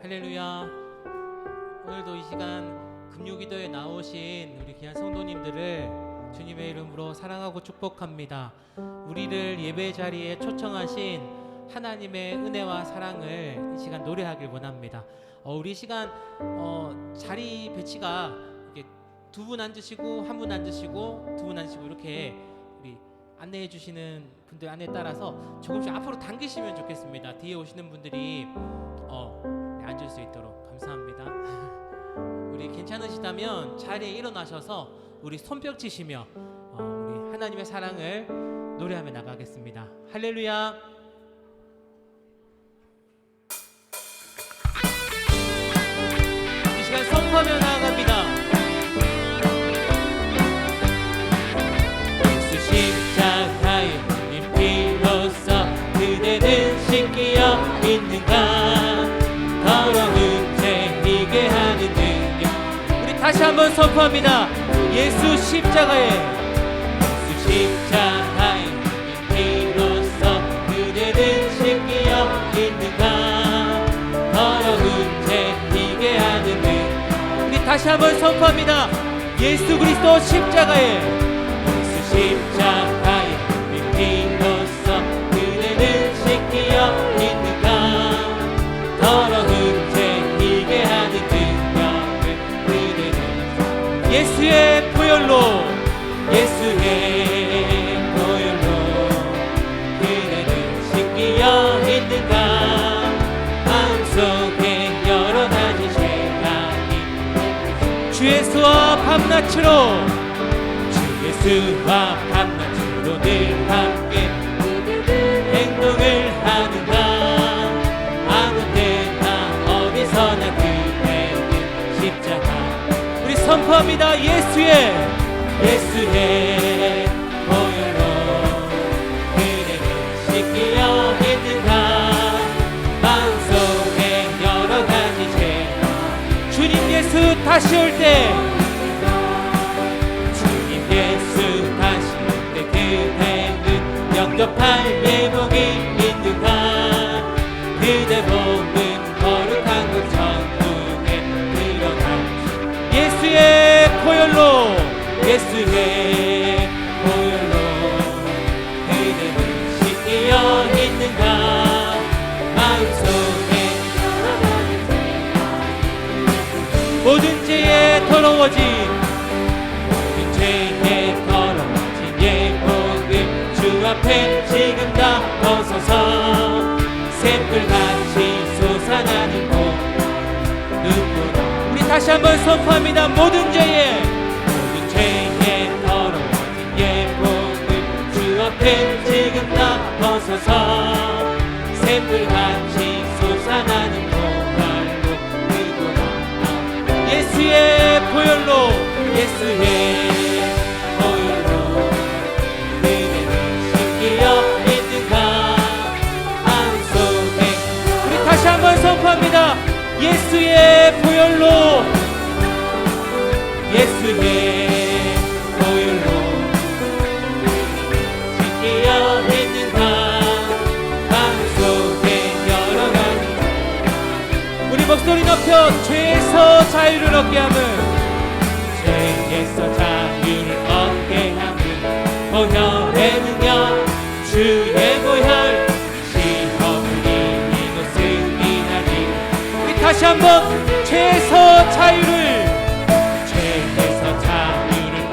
할렐루야. 오늘도 이 시간 금요기도에 나오신 우리 귀한 성도님들을 주님의 이름으로 사랑하고 축복합니다. 우리를 예배 자리에 초청하신 하나님의 은혜와 사랑을 이 시간 노래하길 원합니다. 우리 시간 자리 배치가 이렇게 두 분 앉으시고 한 분 앉으시고 두 분 앉으시고 이렇게 우리 안내해 주시는 분들 안내에 따라서 조금씩 앞으로 당기시면 좋겠습니다. 뒤에 오시는 분들이 앉을 수 있도록. 감사합니다. 우리 괜찮으시다면 자리에 일어나셔서 우리 손뼉 치시며 우리 하나님의 사랑을 노래하며 나가겠습니다. 할렐루야. 이 시간 선포하며 나아갑니다. 예수 십자가의 님 피로써 그대는 씻기어 있는가. 더러운 죄 이게 하는 능력. 우리 다시 한번 선포합니다. 예수 십자가의 피로써 그대는 씻기어 있는가. 더러운 죄 이게 하는 능력. 우리 다시 한번 선포합니다. 예수 그리스도 십자가의 피로써 그대는 씻기어 있는가. 더러운 죄 이게 하는 능력을 그대는 예수의 보혈로 그대는 씻기어 있는가. 마음속에 여러 가지 죄가 있는 주 예수와 밤낮으로 늘 함께 행동을 하는가. 선포합니다. 예수의 보혈로 그대는 씻기어 있는가. 마음속에 여러 가지 죄. 주님 예수 다시 올 때 그대는 영접할 예복이 있는가. 그대 몸은 거룩한 곳 천국에 들어갈 예수의 보혈로 그대는 씻기어 있는가. 마음속에 모든 죄에 더러워진 예복을 주 앞에 지금 다 벗어서 샘불같이 솟아나는 눈물. 다시 한번 선포합니다. 모든 죄에 더러워진 예복을 주 앞에 지금 다 벗어서 샘불같이 솟아나는 보혈로 들고 나가. 예수의 보혈로 그대는 씻기어 있는가. 마음속에 우리 다시 한번 선포합니다. 예수의 보혈로 씻기어 있는가. 마음속에 여러 가지. 우리 목소리 높여 죄에서 자유를 얻게 함은 보혈의 능력 주의 보혈 시험을 이기고 승리하리. 우리 다시 한번 죄에서 자유를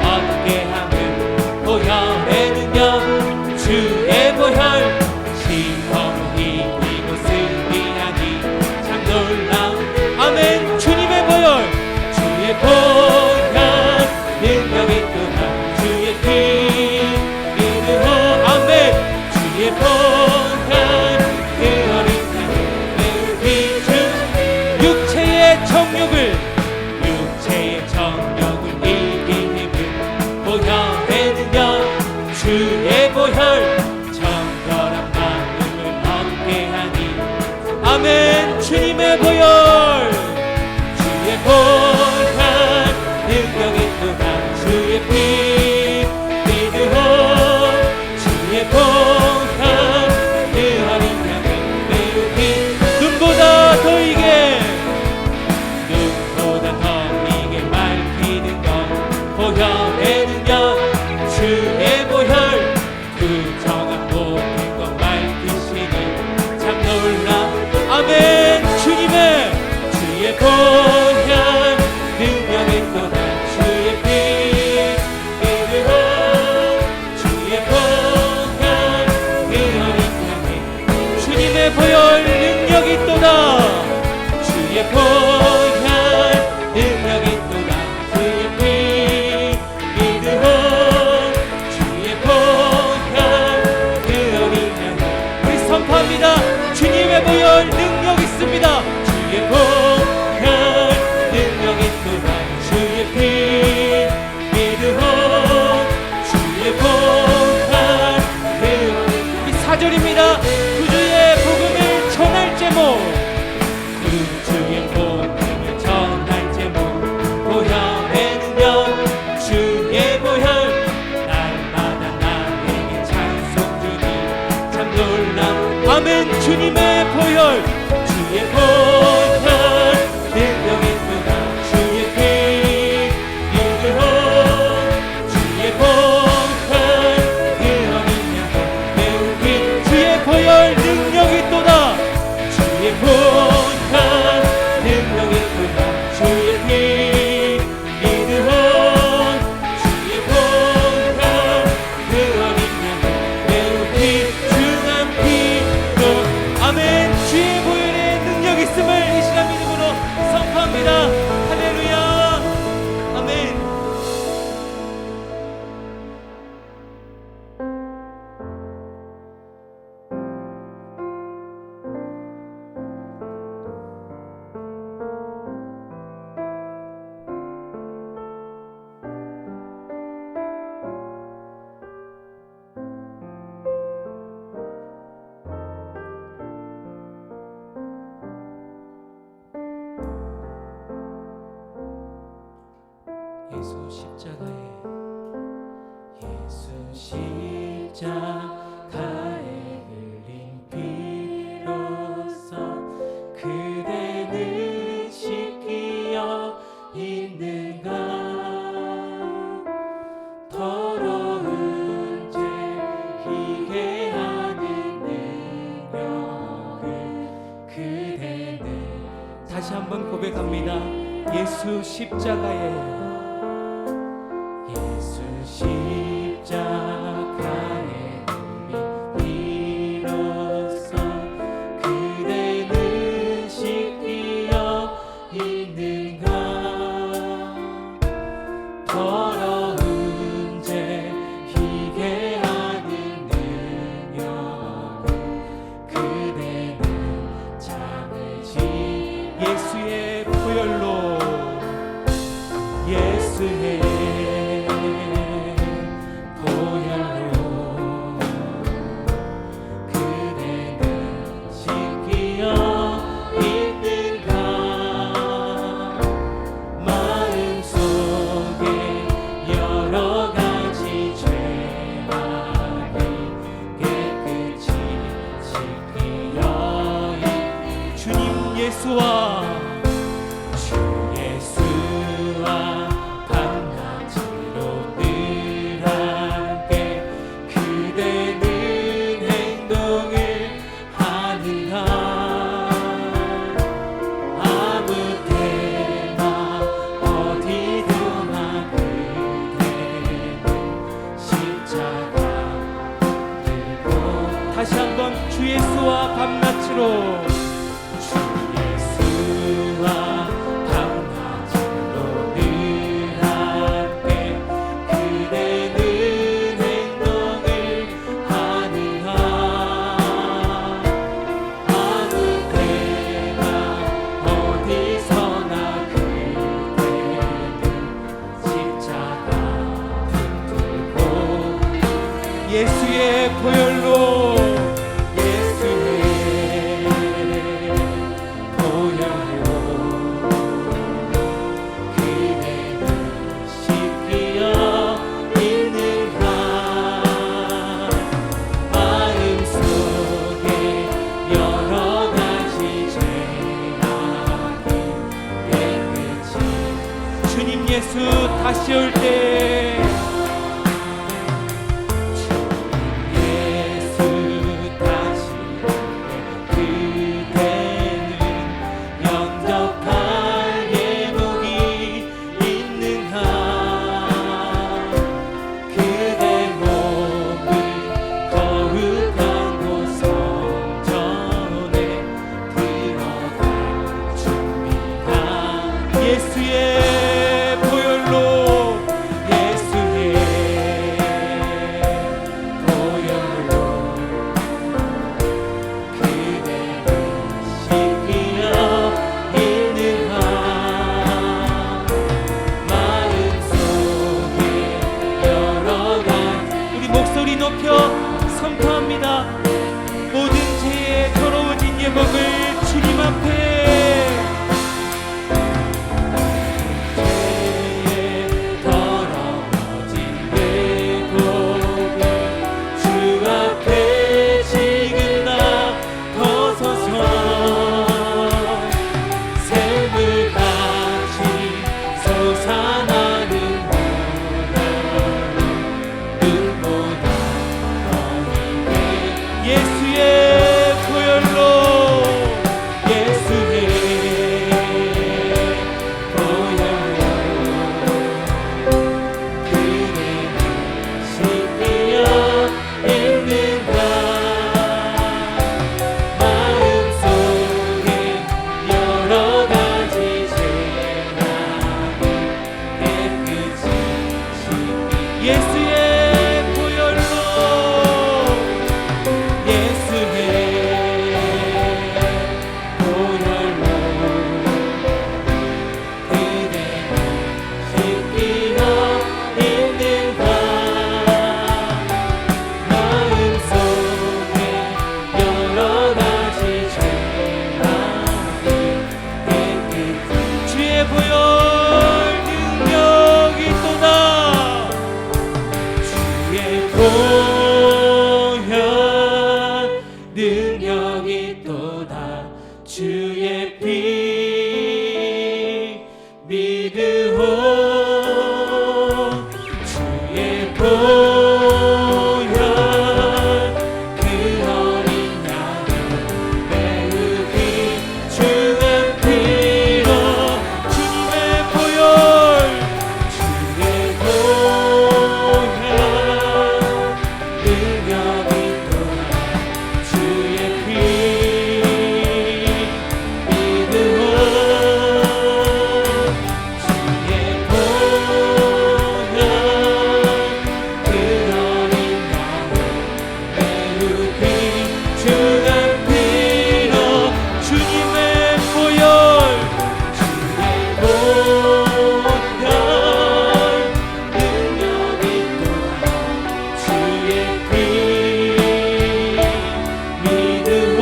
얻게 하는 보혈의 능력 주의 보혈 시험을 이기고 승리하니 참 놀라운 아멘. 주님의 보혈 주의 보혈 능력 있구나. 주의 피 이름으로 아멘. 주의 보혈 그 어린 피 주 육체의 정욕을 보혈 능력 있습니다. 주의 보혈 능력 있도다. 주의 피 믿으오. 주의 보혈 이 4절입니다. 구주의 복음을 전할 제목, 구주의 복음을 전할 제목, 보혈의 능력 주의 보혈, 날마다 나에게 찬송 주니 참 놀라운 아멘. 주님의 보혈, 주의 보혈 능력 있도다. 주의 피 믿으오. 주의 보혈 그 어린 양 매우 긴 주의 보혈 능력 있도다. 주의 보혈 능력 있도다. 주의 피 믿으오. 주의 보혈 그 어린 양 매우 긴 중한 피로 아멘. 주의 보혈의 능력 있음을 이 시간 믿음으로 선포합니다. 할렐루야 아멘. 예수 십자가에, 예수 십자가에 흘린 피로써 그대는 씻기어 있는가. 더러운 죄 희게 하는 능력을 그대는 다시 한번 고백합니다. 예수 십자가에, 예수 십자가에 흘린 피로써 그대는 씻기어 있는가. 더러운 죄 희게 하는 능력을 그대는 참으시. 예수의 보혈로, 예수의 예수와 주 예수와 밤낮으로 늘 함께 그대는 행동을 하는가. 아무 때나 어디서나 그대는 십자가 들고 다시 한번 주 예수와 밤낮으로 예수의 보혈로, 예수의 보혈로 그대는 씻기어 있는가. 마음속에 여러 가지 죄악이 깨끗이 주님 예수 다시 올 때 예수의 보혈로, 주의 피 믿으오 주의 보혈 그 어린 양을 메우기 주의 피로 주님의 보혈 주의 보혈 능력이 또한 주의 피 믿으오 주의 보혈 그 어린 양을 메우기 주의 피로 주님의 보혈 주의 보혈 능력이 또한 주의 피 믿으오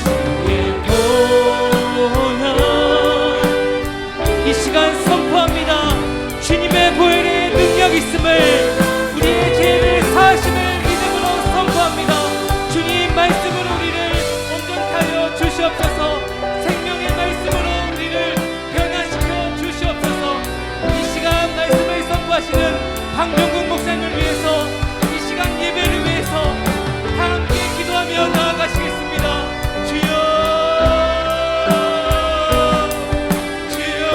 주의 보혈 이 시간 선포합니다. 주님의 보혈의 능력 있음을 우리의 죄를 사하심을 믿음으로 선포합니다. 주님 말씀으로 우리를 온전케 하여 주시옵소서. 생명의 말씀으로 우리를 변화시켜 주시옵소서. 이 시간 말씀을 선포하시는 방종국 목사님을 위해서 이 시간 예배를 위해서 다 함께 기도하며 나아가시겠습니다. 주여 주여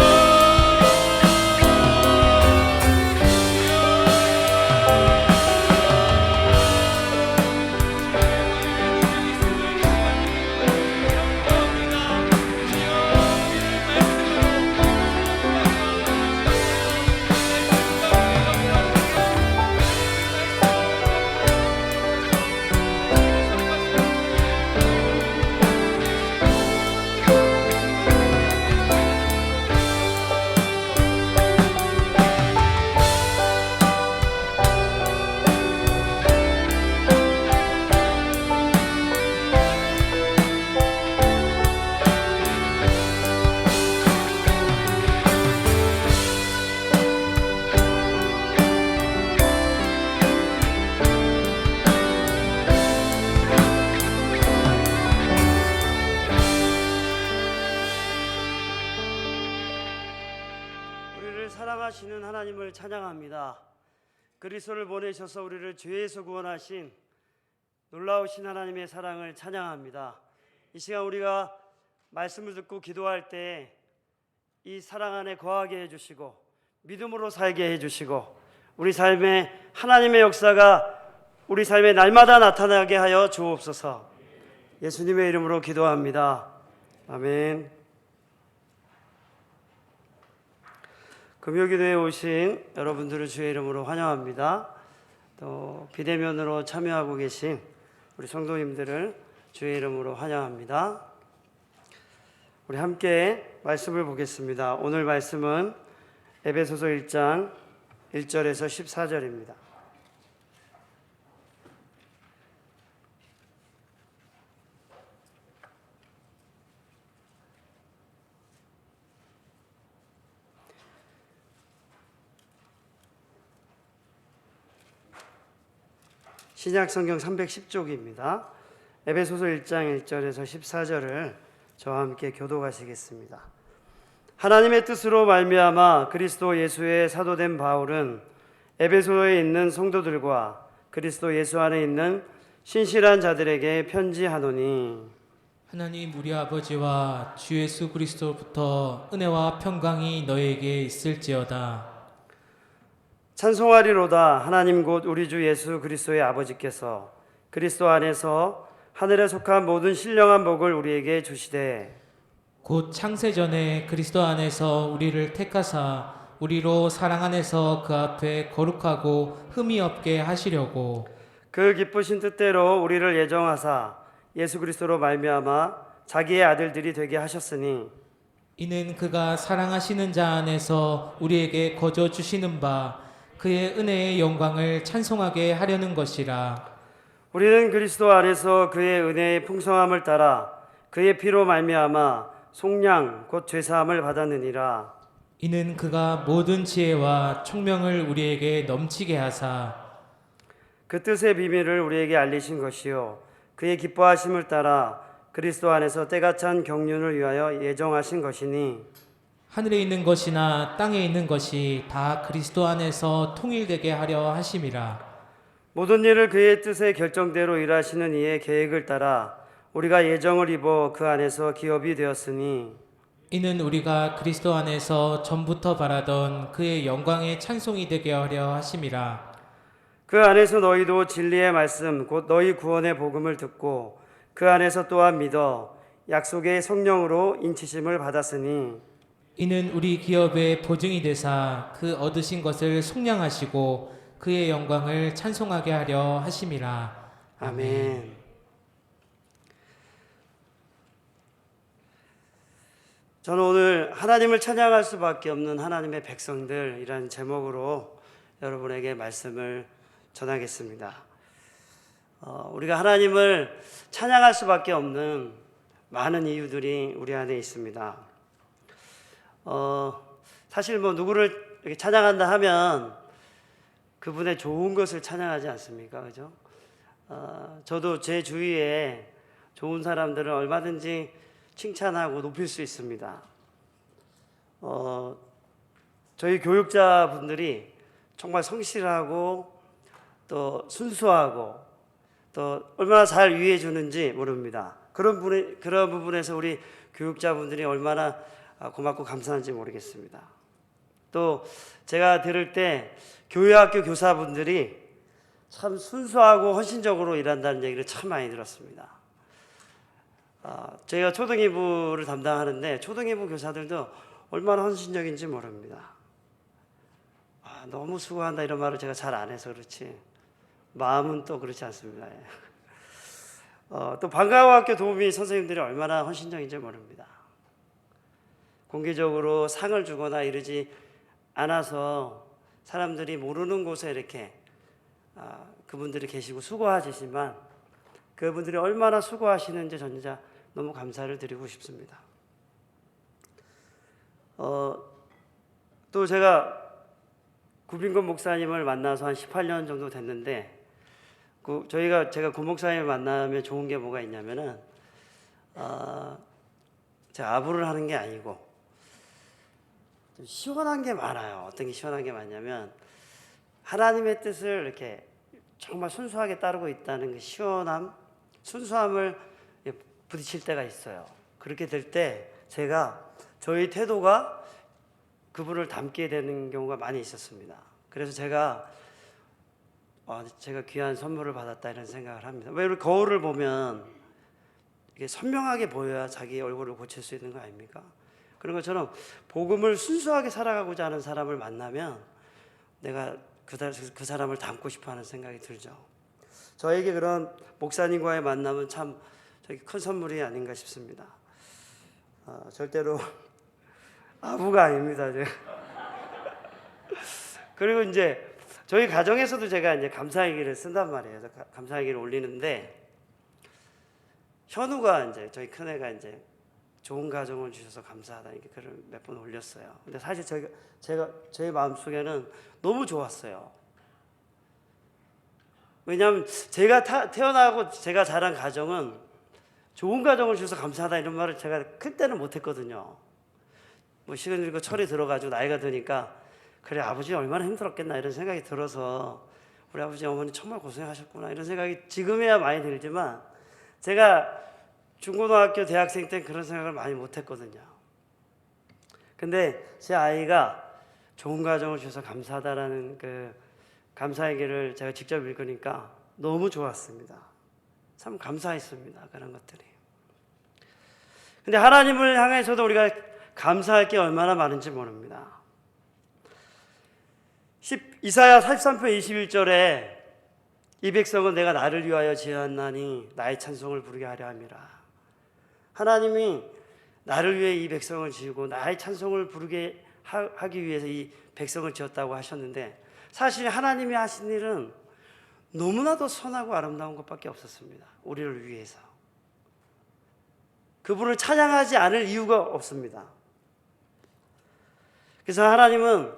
우리를 사랑하시는 하나님을 찬양합니다. 그리스도를 보내셔서 우리를 죄에서 구원하신 놀라우신 하나님의 사랑을 찬양합니다. 이 시간 우리가 말씀을 듣고 기도할 때 이 사랑 안에 거하게 해주시고 믿음으로 살게 해주시고 우리 삶에 하나님의 역사가 우리 삶에 날마다 나타나게 하여 주옵소서. 예수님의 이름으로 기도합니다. 아멘. 금요기도에 오신 여러분들을 주의 이름으로 환영합니다. 또 비대면으로 참여하고 계신 우리 성도님들을 주의 이름으로 환영합니다. 우리 함께 말씀을 보겠습니다. 오늘 말씀은 에베소서 1장 1절에서 14절입니다. 신약성경 310쪽입니다. 에베소서 1장 1절에서 14절을 저와 함께 교독하시겠습니다. 하나님의 뜻으로 말미암아 그리스도 예수의 사도된 바울은 에베소에 있는 성도들과 그리스도 예수 안에 있는 신실한 자들에게 편지하노니 하나님 우리 아버지와 주 예수 그리스도로부터 은혜와 평강이 너에게 있을지어다. 찬송하리로다. 하나님 곧 우리 주 예수 그리스도의 아버지께서 그리스도 안에서 하늘에 속한 모든 신령한 복을 우리에게 주시되 곧 창세전에 그리스도 안에서 우리를 택하사 우리로 사랑 안에서 그 앞에 거룩하고 흠이 없게 하시려고 그 기쁘신 뜻대로 우리를 예정하사 예수 그리스도로 말미암아 자기의 아들들이 되게 하셨으니 이는 그가 사랑하시는 자 안에서 우리에게 거저 주시는 바 그의 은혜의 영광을 찬송하게 하려는 것이라. 우리는 그리스도 안에서 그의 은혜의 풍성함을 따라 그의 피로 말미암아 속량 곧 죄사함을 받았느니라. 이는 그가 모든 지혜와 총명을 우리에게 넘치게 하사 그 뜻의 비밀을 우리에게 알리신 것이요 그의 기뻐하심을 따라 그리스도 안에서 때가 찬 경륜을 위하여 예정하신 것이니 하늘에 있는 것이나 땅에 있는 것이 다 그리스도 안에서 통일되게 하려 하심이라. 모든 일을 그의 뜻의 결정대로 일하시는 이의 계획을 따라 우리가 예정을 입어 그 안에서 기업이 되었으니 이는 우리가 그리스도 안에서 전부터 바라던 그의 영광의 찬송이 되게 하려 하심이라. 그 안에서 너희도 진리의 말씀 곧 너희 구원의 복음을 듣고 그 안에서 또한 믿어 약속의 성령으로 인치심을 받았으니 이는 우리 기업의 보증이 되사 그 얻으신 것을 속량하시고 그의 영광을 찬송하게 하려 하심이라. 아멘. 저는 오늘 하나님을 찬양할 수밖에 없는 하나님의 백성들이라는 제목으로 여러분에게 말씀을 전하겠습니다. 우리가 하나님을 찬양할 수밖에 없는 많은 이유들이 우리 안에 있습니다. 사실 누구를 이렇게 찬양한다 하면 그분의 좋은 것을 찬양하지 않습니까? 그죠? 저도 제 주위에 좋은 사람들을 얼마든지 칭찬하고 높일 수 있습니다. 저희 교육자분들이 정말 성실하고 또 순수하고 또 얼마나 잘 위해 주는지 모릅니다. 그런 부분에서 우리 교육자분들이 얼마나 고맙고 감사한지 모르겠습니다. 또 제가 들을 때 교회학교 교사분들이 참 순수하고 헌신적으로 일한다는 얘기를 참 많이 들었습니다. 제가 초등이부를 담당하는데 초등이부 교사들도 얼마나 헌신적인지 모릅니다. 너무 수고한다 이런 말을 제가 잘 안 해서 그렇지 마음은 또 그렇지 않습니다. 또 방과후학교 도우미 선생님들이 얼마나 헌신적인지 모릅니다. 공개적으로 상을 주거나 이러지 않아서 사람들이 모르는 곳에 이렇게 그분들이 계시고 수고하시지만 그분들이 얼마나 수고하시는지 저는 진짜 너무 감사를 드리고 싶습니다. 또 제가 구빈건 목사님을 만나서 한 18년 정도 됐는데 제가 구 목사님을 만나면 좋은 게 뭐가 있냐면은 제가 아부를 하는 게 아니고 좀 시원한 게 많아요. 어떤 게 시원한 게 많냐면 하나님의 뜻을 이렇게 정말 순수하게 따르고 있다는 그 시원함, 순수함을 부딪힐 때가 있어요. 그렇게 될 때 저희 태도가 그분을 닮게 되는 경우가 많이 있었습니다. 그래서 제가 귀한 선물을 받았다 이런 생각을 합니다. 왜 우리 거울을 보면 이게 선명하게 보여야 자기 얼굴을 고칠 수 있는 거 아닙니까? 그런 것처럼 복음을 순수하게 살아가고자 하는 사람을 만나면 내가 그 사람을 닮고 싶어하는 생각이 들죠. 저에게 그런 목사님과의 만남은 참 큰 선물이 아닌가 싶습니다. 절대로 아부가 아닙니다. 제가. 그리고 이제 저희 가정에서도 제가 이제 감사일기를 쓴단 말이에요. 감사일기를 올리는데 현우가 이제 저희 큰애가 이제 좋은 가정을 주셔서 감사하다 이렇게 글을 몇 번 올렸어요. 근데 사실 제 마음속에는 너무 좋았어요. 왜냐하면 제가 태어나고 제가 자란 가정은 좋은 가정을 주셔서 감사하다 이런 말을 제가 클 때는 못했거든요. 시간 들고 철이 들어가지고 나이가 드니까 그래 아버지 얼마나 힘들었겠나 이런 생각이 들어서 우리 아버지 어머니 정말 고생하셨구나 이런 생각이 지금에야 많이 들지만 제가 중고등학교 대학생 때 그런 생각을 많이 못했거든요. 근데 제 아이가 좋은 가정을 주셔서 감사하다라는 그 감사의 제가 직접 읽으니까 너무 좋았습니다. 참 감사했습니다. 그런 것들이. 근데 하나님을 향해서도 우리가 감사할 게 얼마나 많은지 모릅니다. 이사야 43편 21절에 이 백성은 내가 나를 위하여 지었나니 나의 찬송을 부르게 하려 함이라. 하나님이 나를 위해 이 백성을 지으고 나의 찬송을 부르게 하기 위해서 이 백성을 지었다고 하셨는데 사실 하나님이 하신 일은 너무나도 선하고 아름다운 것밖에 없었습니다. 우리를 위해서. 그분을 찬양하지 않을 이유가 없습니다. 그래서 하나님은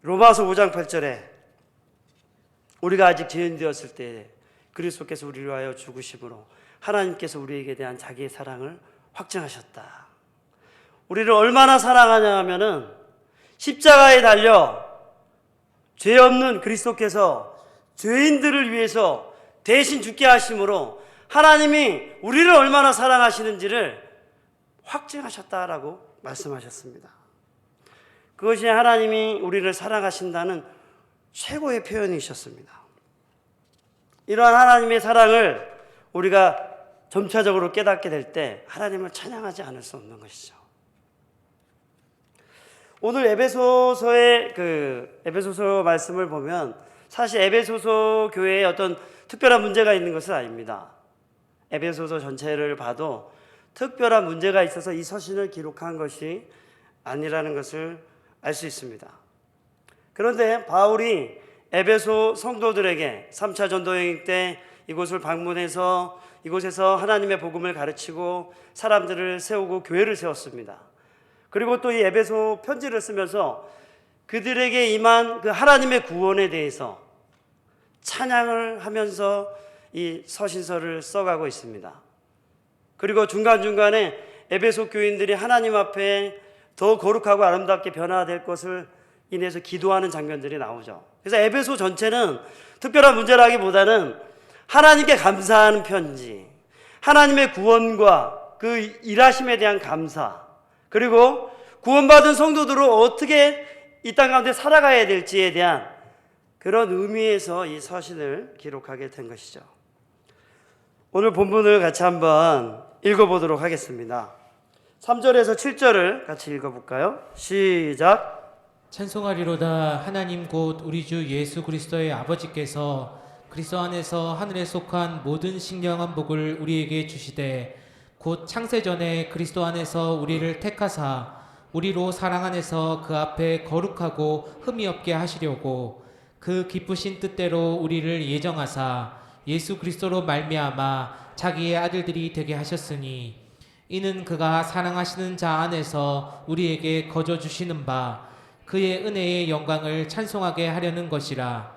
로마서 5장 8절에 우리가 아직 죄인 되었을 때 그리스도께서 우리를 위하여 죽으심으로 하나님께서 우리에게 대한 자기의 사랑을 확증하셨다. 우리를 얼마나 사랑하냐 하면은 십자가에 달려 죄 없는 그리스도께서 죄인들을 위해서 대신 죽게 하심으로 하나님이 우리를 얼마나 사랑하시는지를 확증하셨다라고 말씀하셨습니다. 그것이 하나님이 우리를 사랑하신다는 최고의 표현이셨습니다. 이러한 하나님의 사랑을 우리가 점차적으로 깨닫게 될 때 하나님을 찬양하지 않을 수 없는 것이죠. 오늘 에베소서의 에베소서 말씀을 보면 사실 에베소서 교회에 어떤 특별한 문제가 있는 것은 아닙니다. 에베소서 전체를 봐도 특별한 문제가 있어서 이 서신을 기록한 것이 아니라는 것을 알 수 있습니다. 그런데 바울이 에베소 성도들에게 3차 전도여행 때 이곳을 방문해서 이곳에서 하나님의 복음을 가르치고 사람들을 세우고 교회를 세웠습니다. 그리고 또 이 에베소 편지를 쓰면서 그들에게 임한 그 하나님의 구원에 대해서 찬양을 하면서 이 서신서를 써가고 있습니다. 그리고 중간중간에 에베소 교인들이 하나님 앞에 더 거룩하고 아름답게 변화될 것을 인해서 기도하는 장면들이 나오죠. 그래서 에베소 전체는 특별한 문제라기보다는 하나님께 감사하는 편지, 하나님의 구원과 그 일하심에 대한 감사, 그리고 구원받은 성도들은 어떻게 이 땅 가운데 살아가야 될지에 대한 그런 의미에서 이 서신을 기록하게 된 것이죠. 오늘 본문을 같이 한번 읽어보도록 하겠습니다. 3절에서 7절을 같이 읽어볼까요? 시작. 찬송하리로다. 하나님 곧 우리 주 예수 그리스도의 아버지께서 그리스도 안에서 하늘에 속한 모든 신령한 복을 우리에게 주시되 곧 창세전에 그리스도 안에서 우리를 택하사 우리로 사랑 안에서 그 앞에 거룩하고 흠이 없게 하시려고 그 기쁘신 뜻대로 우리를 예정하사 예수 그리스도로 말미암아 자기의 아들들이 되게 하셨으니 이는 그가 사랑하시는 자 안에서 우리에게 거저 주시는 바 그의 은혜의 영광을 찬송하게 하려는 것이라.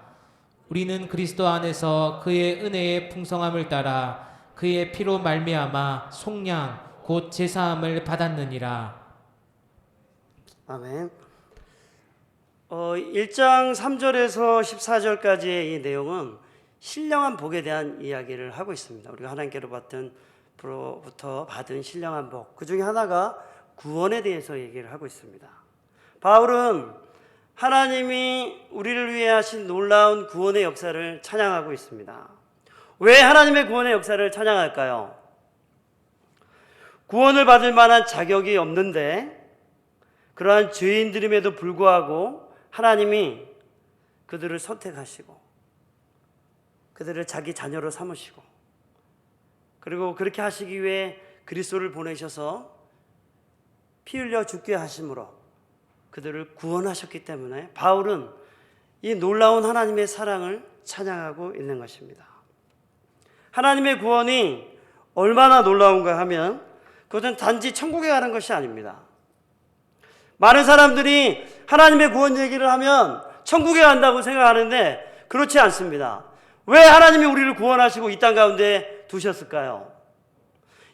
우리는 그리스도 안에서 그의 은혜의 풍성함을 따라 그의 피로 말미암아 속량 곧 제사함을 받았느니라. 아멘. 1장 3절에서 14절까지의 이 내용은 신령한 복에 대한 이야기를 하고 있습니다. 우리가 하나님께로부터 받은 신령한 복, 그 중에 하나가 구원에 대해서 얘기를 하고 있습니다. 바울은 하나님이 우리를 위해 하신 놀라운 구원의 역사를 찬양하고 있습니다. 왜 하나님의 구원의 역사를 찬양할까요? 구원을 받을 만한 자격이 없는데 그러한 죄인들임에도 불구하고 하나님이 그들을 선택하시고 그들을 자기 자녀로 삼으시고 그리고 그렇게 하시기 위해 그리스도를 보내셔서 피 흘려 죽게 하심으로 그들을 구원하셨기 때문에 바울은 이 놀라운 하나님의 사랑을 찬양하고 있는 것입니다. 하나님의 구원이 얼마나 놀라운가 하면 그것은 단지 천국에 가는 것이 아닙니다. 많은 사람들이 하나님의 구원 얘기를 하면 천국에 간다고 생각하는데 그렇지 않습니다. 왜 하나님이 우리를 구원하시고 이 땅 가운데 두셨을까요?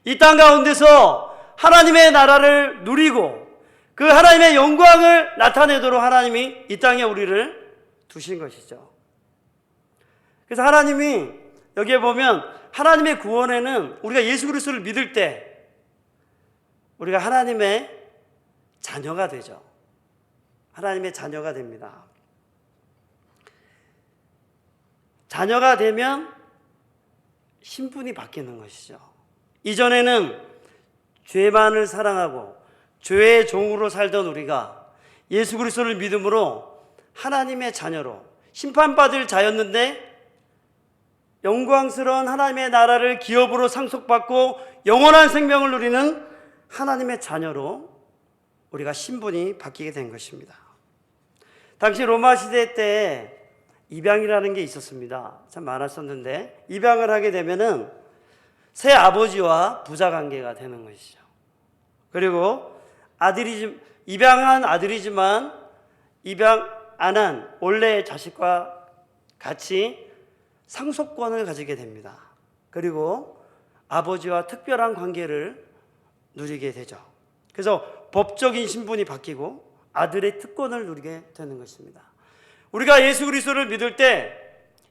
이 땅 가운데서 하나님의 나라를 누리고 그 하나님의 영광을 나타내도록 하나님이 이 땅에 우리를 두신 것이죠. 그래서 하나님이 여기에 보면 하나님의 구원에는 우리가 예수 그리스도를 믿을 때 우리가 하나님의 자녀가 되죠. 하나님의 자녀가 됩니다. 자녀가 되면 신분이 바뀌는 것이죠. 이전에는 죄만을 사랑하고 죄의 종으로 살던 우리가 예수 그리스도를 믿음으로 하나님의 자녀로 심판받을 자였는데 영광스러운 하나님의 나라를 기업으로 상속받고 영원한 생명을 누리는 하나님의 자녀로 우리가 신분이 바뀌게 된 것입니다. 당시 로마 시대 때 입양이라는 게 있었습니다. 참 많았었는데 입양을 하게 되면은 새 아버지와 부자 관계가 되는 것이죠. 그리고 입양한 아들이지만 입양 안 한 원래의 자식과 같이 상속권을 가지게 됩니다. 그리고 아버지와 특별한 관계를 누리게 되죠. 그래서 법적인 신분이 바뀌고 아들의 특권을 누리게 되는 것입니다. 우리가 예수 그리스도를 믿을 때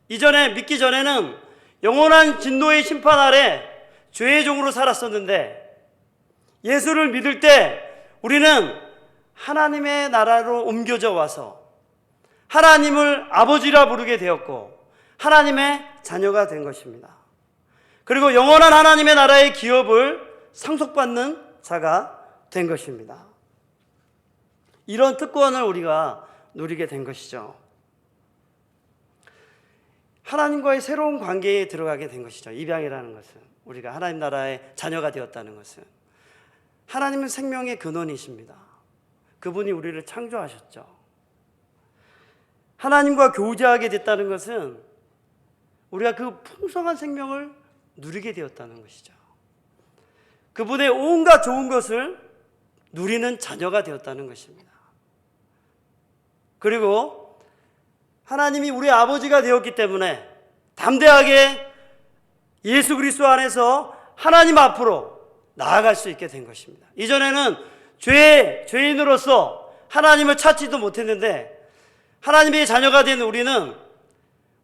이전에 믿기 전에는 영원한 진노의 심판 아래 죄의 종으로 살았었는데 예수를 믿을 때 우리는 하나님의 나라로 옮겨져 와서 하나님을 아버지라 부르게 되었고 하나님의 자녀가 된 것입니다. 그리고 영원한 하나님의 나라의 기업을 상속받는 자가 된 것입니다. 이런 특권을 우리가 누리게 된 것이죠. 하나님과의 새로운 관계에 들어가게 된 것이죠. 입양이라는 것은, 우리가 하나님 나라의 자녀가 되었다는 것은, 하나님은 생명의 근원이십니다. 그분이 우리를 창조하셨죠. 하나님과 교제하게 됐다는 것은 우리가 그 풍성한 생명을 누리게 되었다는 것이죠. 그분의 온갖 좋은 것을 누리는 자녀가 되었다는 것입니다. 그리고 하나님이 우리 아버지가 되었기 때문에 담대하게 예수 그리스도 안에서 하나님 앞으로 나아갈 수 있게 된 것입니다. 이전에는 죄인으로서 하나님을 찾지도 못했는데 하나님의 자녀가 된 우리는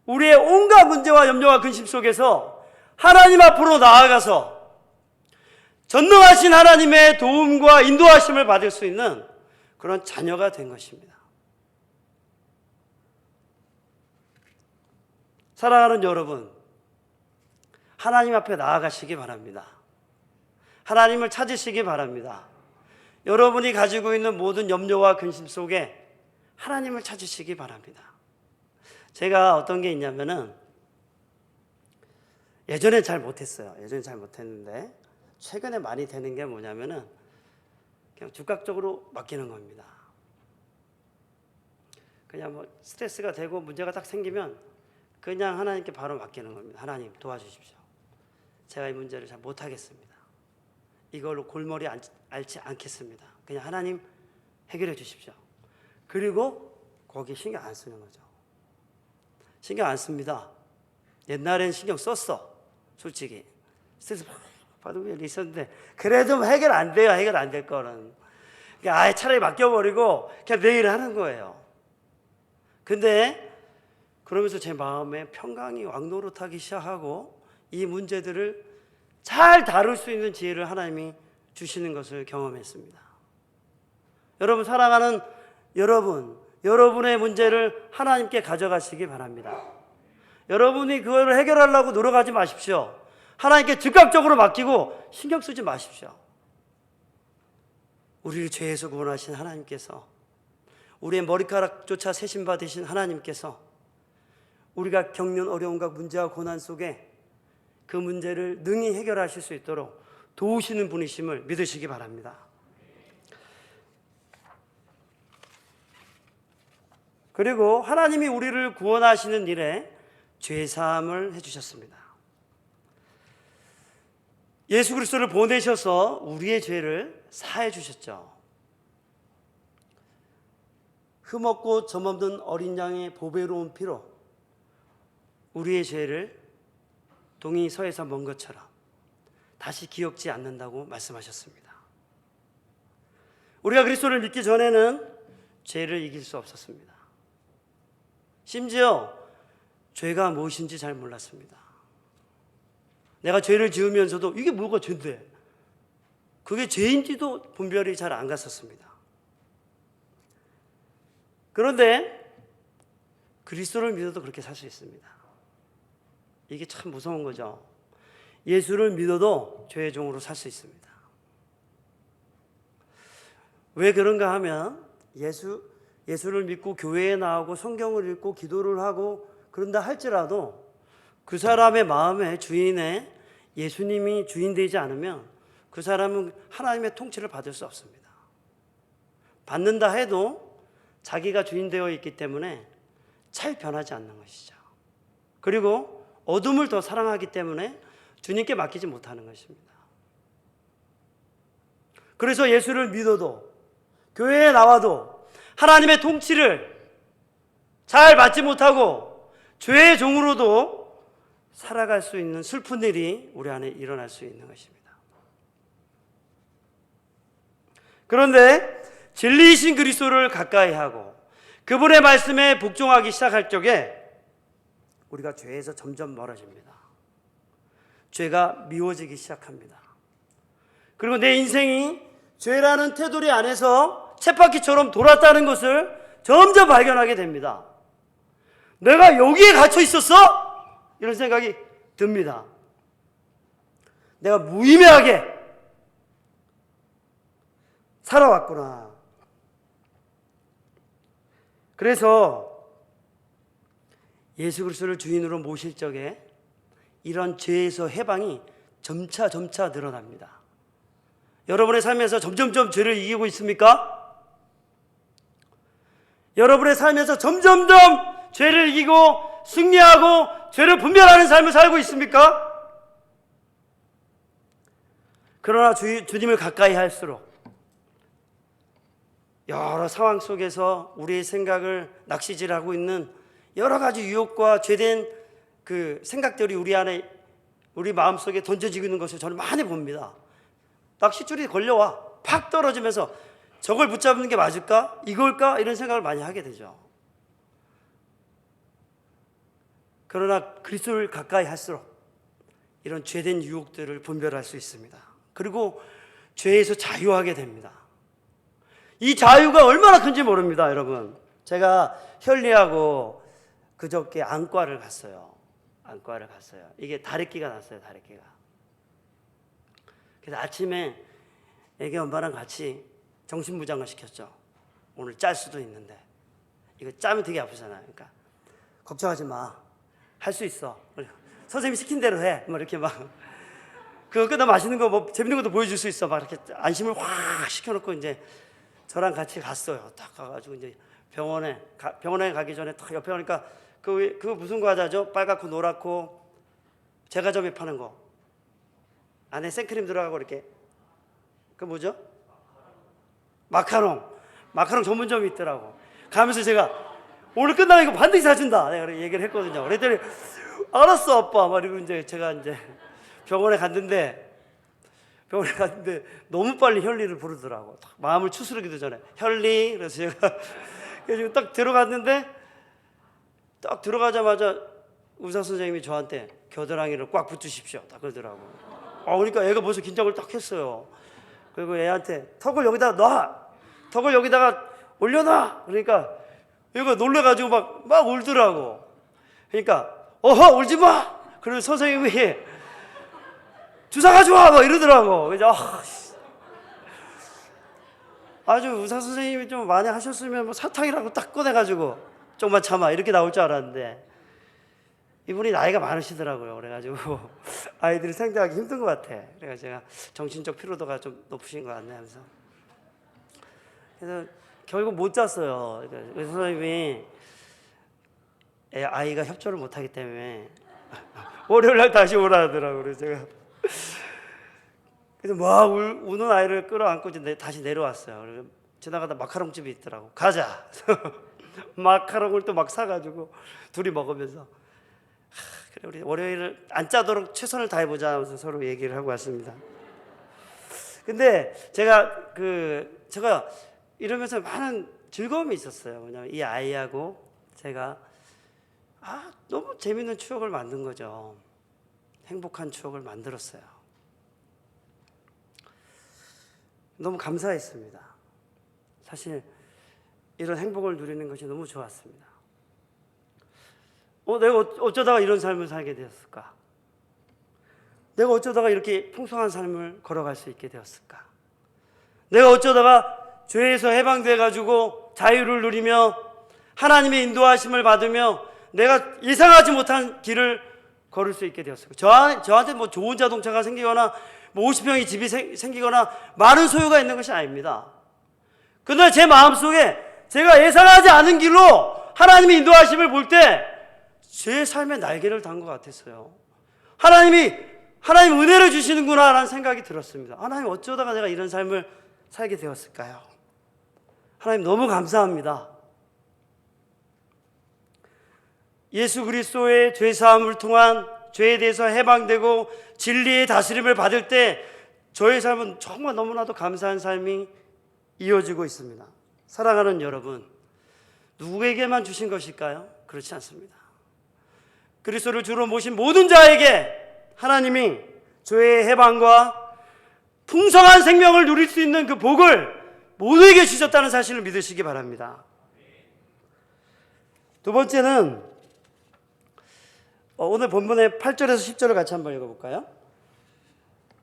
우리의 온갖 문제와 염려와 근심 속에서 하나님 앞으로 나아가서 전능하신 하나님의 도움과 인도하심을 받을 수 있는 그런 자녀가 된 것입니다. 사랑하는 여러분, 하나님 앞에 나아가시기 바랍니다. 하나님을 찾으시기 바랍니다. 여러분이 가지고 있는 모든 염려와 근심 속에 하나님을 찾으시기 바랍니다. 제가 어떤 게 있냐면은 예전에 잘 못했어요. 예전에 잘 못했는데 최근에 많이 되는 게 뭐냐면은 그냥 즉각적으로 맡기는 겁니다. 그냥 뭐 스트레스가 되고 문제가 딱 생기면 그냥 하나님께 바로 맡기는 겁니다. 하나님 도와주십시오. 제가 이 문제를 잘 못하겠습니다. 이걸로 골머리 앓지 않겠습니다. 그냥 하나님 해결해 주십시오. 그리고 거기 신경 안 쓰는 거죠. 신경 안 씁니다. 옛날엔 신경 썼어. 솔직히 스트레스 받은 일이 있었는데 그래도 해결 안 돼요. 해결 안 될 거는 그러니까 아예 차라리 맡겨버리고 그냥 내일 하는 거예요. 근데 그러면서 제 마음에 평강이 왕노릇하기 시작하고 이 문제들을 잘 다룰 수 있는 지혜를 하나님이 주시는 것을 경험했습니다. 여러분, 사랑하는 여러분의 문제를 하나님께 가져가시기 바랍니다. 여러분이 그걸 해결하려고 노력하지 마십시오. 하나님께 즉각적으로 맡기고 신경 쓰지 마십시오. 우리를 죄에서 구원하신 하나님께서, 우리의 머리카락조차 세심 받으신 하나님께서 우리가 겪는 어려움과 문제와 고난 속에 그 문제를 능히 해결하실 수 있도록 도우시는 분이심을 믿으시기 바랍니다. 그리고 하나님이 우리를 구원하시는 일에 죄사함을 해주셨습니다. 예수 그리스도를 보내셔서 우리의 죄를 사해 주셨죠. 흠없고 점없는 어린 양의 보배로운 피로 우리의 죄를 동이 서에서 먼 것처럼 다시 기억지 않는다고 말씀하셨습니다. 우리가 그리스도를 믿기 전에는 죄를 이길 수 없었습니다. 심지어 죄가 무엇인지 잘 몰랐습니다. 내가 죄를 지으면서도 이게 뭐가 죄인데, 그게 죄인지도 분별이 잘 안 갔었습니다. 그런데 그리스도를 믿어도 그렇게 살 수 있습니다. 이게 참 무서운 거죠. 예수를 믿어도 죄의 종으로 살 수 있습니다. 왜 그런가 하면 예수를 믿고 교회에 나오고 성경을 읽고 기도를 하고 그런다 할지라도 그 사람의 마음에 주인의 예수님이 주인 되지 않으면 그 사람은 하나님의 통치를 받을 수 없습니다. 받는다 해도 자기가 주인 되어 있기 때문에 잘 변하지 않는 것이죠. 그리고 어둠을 더 사랑하기 때문에 주님께 맡기지 못하는 것입니다. 그래서 예수를 믿어도 교회에 나와도 하나님의 통치를 잘 받지 못하고 죄의 종으로도 살아갈 수 있는 슬픈 일이 우리 안에 일어날 수 있는 것입니다. 그런데 진리이신 그리스도를 가까이 하고 그분의 말씀에 복종하기 시작할 적에 우리가 죄에서 점점 멀어집니다. 죄가 미워지기 시작합니다. 그리고 내 인생이 죄라는 테두리 안에서 쳇바퀴처럼 돌았다는 것을 점점 발견하게 됩니다. 내가 여기에 갇혀 있었어? 이런 생각이 듭니다. 내가 무의미하게 살아왔구나. 그래서 예수 그리스도를 주인으로 모실 적에 이런 죄에서 해방이 점차 늘어납니다. 여러분의 삶에서 점점점 죄를 이기고 있습니까? 여러분의 삶에서 점점점 죄를 이기고 승리하고 죄를 분별하는 삶을 살고 있습니까? 그러나 주님을 가까이 할수록 여러 상황 속에서 우리의 생각을 낚시질하고 있는 여러 가지 유혹과 죄된 그 생각들이 우리 마음속에 던져지고 있는 것을 저는 많이 봅니다. 낚싯줄이 걸려와 팍 떨어지면서 저걸 붙잡는 게 맞을까? 이걸까? 이런 생각을 많이 하게 되죠. 그러나 그리스도를 가까이 할수록 이런 죄된 유혹들을 분별할 수 있습니다. 그리고 죄에서 자유하게 됩니다. 이 자유가 얼마나 큰지 모릅니다, 여러분. 제가 혈리하고 그저께 안과를 갔어요. 이게 다래끼가 났어요, 다래끼가. 그래서 아침에 애기 엄마랑 같이 정신무장을 시켰죠. 오늘 짤 수도 있는데 이거 짜면 되게 아프잖아요. 그러니까 걱정하지 마, 할 수 있어. 선생님이 시킨 대로 해. 막 이렇게 막 그거 끝나 맛있는 거 뭐 재밌는 것도 보여줄 수 있어. 막 이렇게 안심을 확 시켜놓고 이제 저랑 같이 갔어요. 딱 가가지고 이제 병원에 가기 전에 딱 옆에 오니까 그거 무슨 과자죠? 빨갛고 노랗고 제과점에 파는 거 안에 생크림 들어가고 이렇게 그 뭐죠? 마카롱 전문점이 있더라고. 가면서 제가 오늘 끝나면 이거 반드시 사준다 내가 얘기를 했거든요. 그랬더니 알았어 아빠 막 이러고 이제 제가 이제 병원에 갔는데 너무 빨리 혈리를 부르더라고. 마음을 추스르기도 전에 혈리. 그래서 제가 지금 딱 들어갔는데 딱 들어가자마자 의사 선생님이 저한테 겨드랑이를 꽉 붙으십시오 딱 그러더라고. 그러니까 애가 벌써 긴장을 딱 했어요. 그리고 애한테 턱을 여기다가 올려놔. 그러니까 얘가 놀래가지고 막 울더라고. 그러니까 어허 울지 마. 그리고 선생님이 주사 가져와 막 이러더라고. 그래서 아주 의사 선생님이 좀 많이 하셨으면 뭐 사탕이라고 딱 꺼내가지고 조금만 참아 이렇게 나올 줄 알았는데 이분이 나이가 많으시더라고요. 그래가지고 아이들이 상대하기 힘든 것 같아. 그래서 제가 정신적 피로도가 좀 높으신 것 같네 하면서 그래서 결국 못 잤어요. 의사 선생님이 아이가 협조를 못하기 때문에 월요일 날 다시 오라 하더라고요. 그래서 제가 그래서 막 우는 아이를 끌어안고 다시 내려왔어요. 그리고 지나가다 마카롱집이 있더라고. 가자. 마카롱을 또 막 사가지고 둘이 먹으면서 그래 우리 월요일을 안 짜도록 최선을 다해보자 하면서 서로 얘기를 하고 왔습니다. 근데 제가 이러면서 많은 즐거움이 있었어요. 왜냐하면 이 아이하고 제가 너무 재밌는 추억을 만든 거죠. 행복한 추억을 만들었어요. 너무 감사했습니다. 사실 이런 행복을 누리는 것이 너무 좋았습니다. 내가 어쩌다가 이런 삶을 살게 되었을까? 내가 어쩌다가 이렇게 풍성한 삶을 걸어갈 수 있게 되었을까? 내가 어쩌다가 죄에서 해방돼가지고 자유를 누리며 하나님의 인도하심을 받으며 내가 예상하지 못한 길을 걸을 수 있게 되었을까? 저한테 뭐 좋은 자동차가 생기거나 뭐 50평의 집이 생기거나 많은 소유가 있는 것이 아닙니다. 그러나 제 마음속에 제가 예상하지 않은 길로 하나님의 인도하심을 볼 때 제 삶의 날개를 단 것 같았어요. 하나님 은혜를 주시는구나 라는 생각이 들었습니다. 하나님 어쩌다가 내가 이런 삶을 살게 되었을까요? 하나님 너무 감사합니다. 예수 그리스도의 죄사함을 통한 죄에 대해서 해방되고 진리의 다스림을 받을 때 저의 삶은 정말 너무나도 감사한 삶이 이어지고 있습니다. 사랑하는 여러분, 누구에게만 주신 것일까요? 그렇지 않습니다. 그리스도를 주로 모신 모든 자에게 하나님이 죄의 해방과 풍성한 생명을 누릴 수 있는 그 복을 모두에게 주셨다는 사실을 믿으시기 바랍니다. 두 번째는 오늘 본문의 8절에서 10절을 같이 한번 읽어볼까요?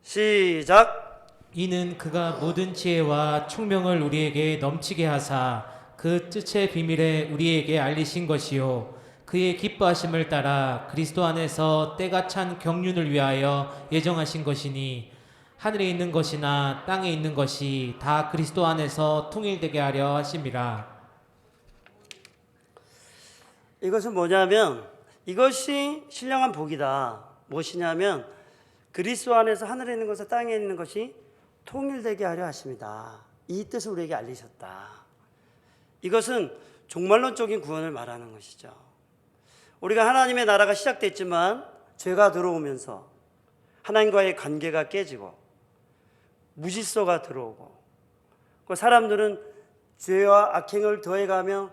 시작. 이는 그가 모든 지혜와 총명을 우리에게 넘치게 하사 그 뜻의 비밀에 우리에게 알리신 것이요 그의 기뻐하심을 따라 그리스도 안에서 때가 찬 경륜을 위하여 예정하신 것이니 하늘에 있는 것이나 땅에 있는 것이 다 그리스도 안에서 통일되게 하려 하심이라. 이것은 뭐냐면 이것이 신령한 복이다. 무엇이냐면 그리스도 안에서 하늘에 있는 것과 땅에 있는 것이 통일되게 하려 하십니다. 이 뜻을 우리에게 알리셨다. 이것은 종말론적인 구원을 말하는 것이죠. 우리가 하나님의 나라가 시작됐지만 죄가 들어오면서 하나님과의 관계가 깨지고 무질서가 들어오고 그 사람들은 죄와 악행을 더해가며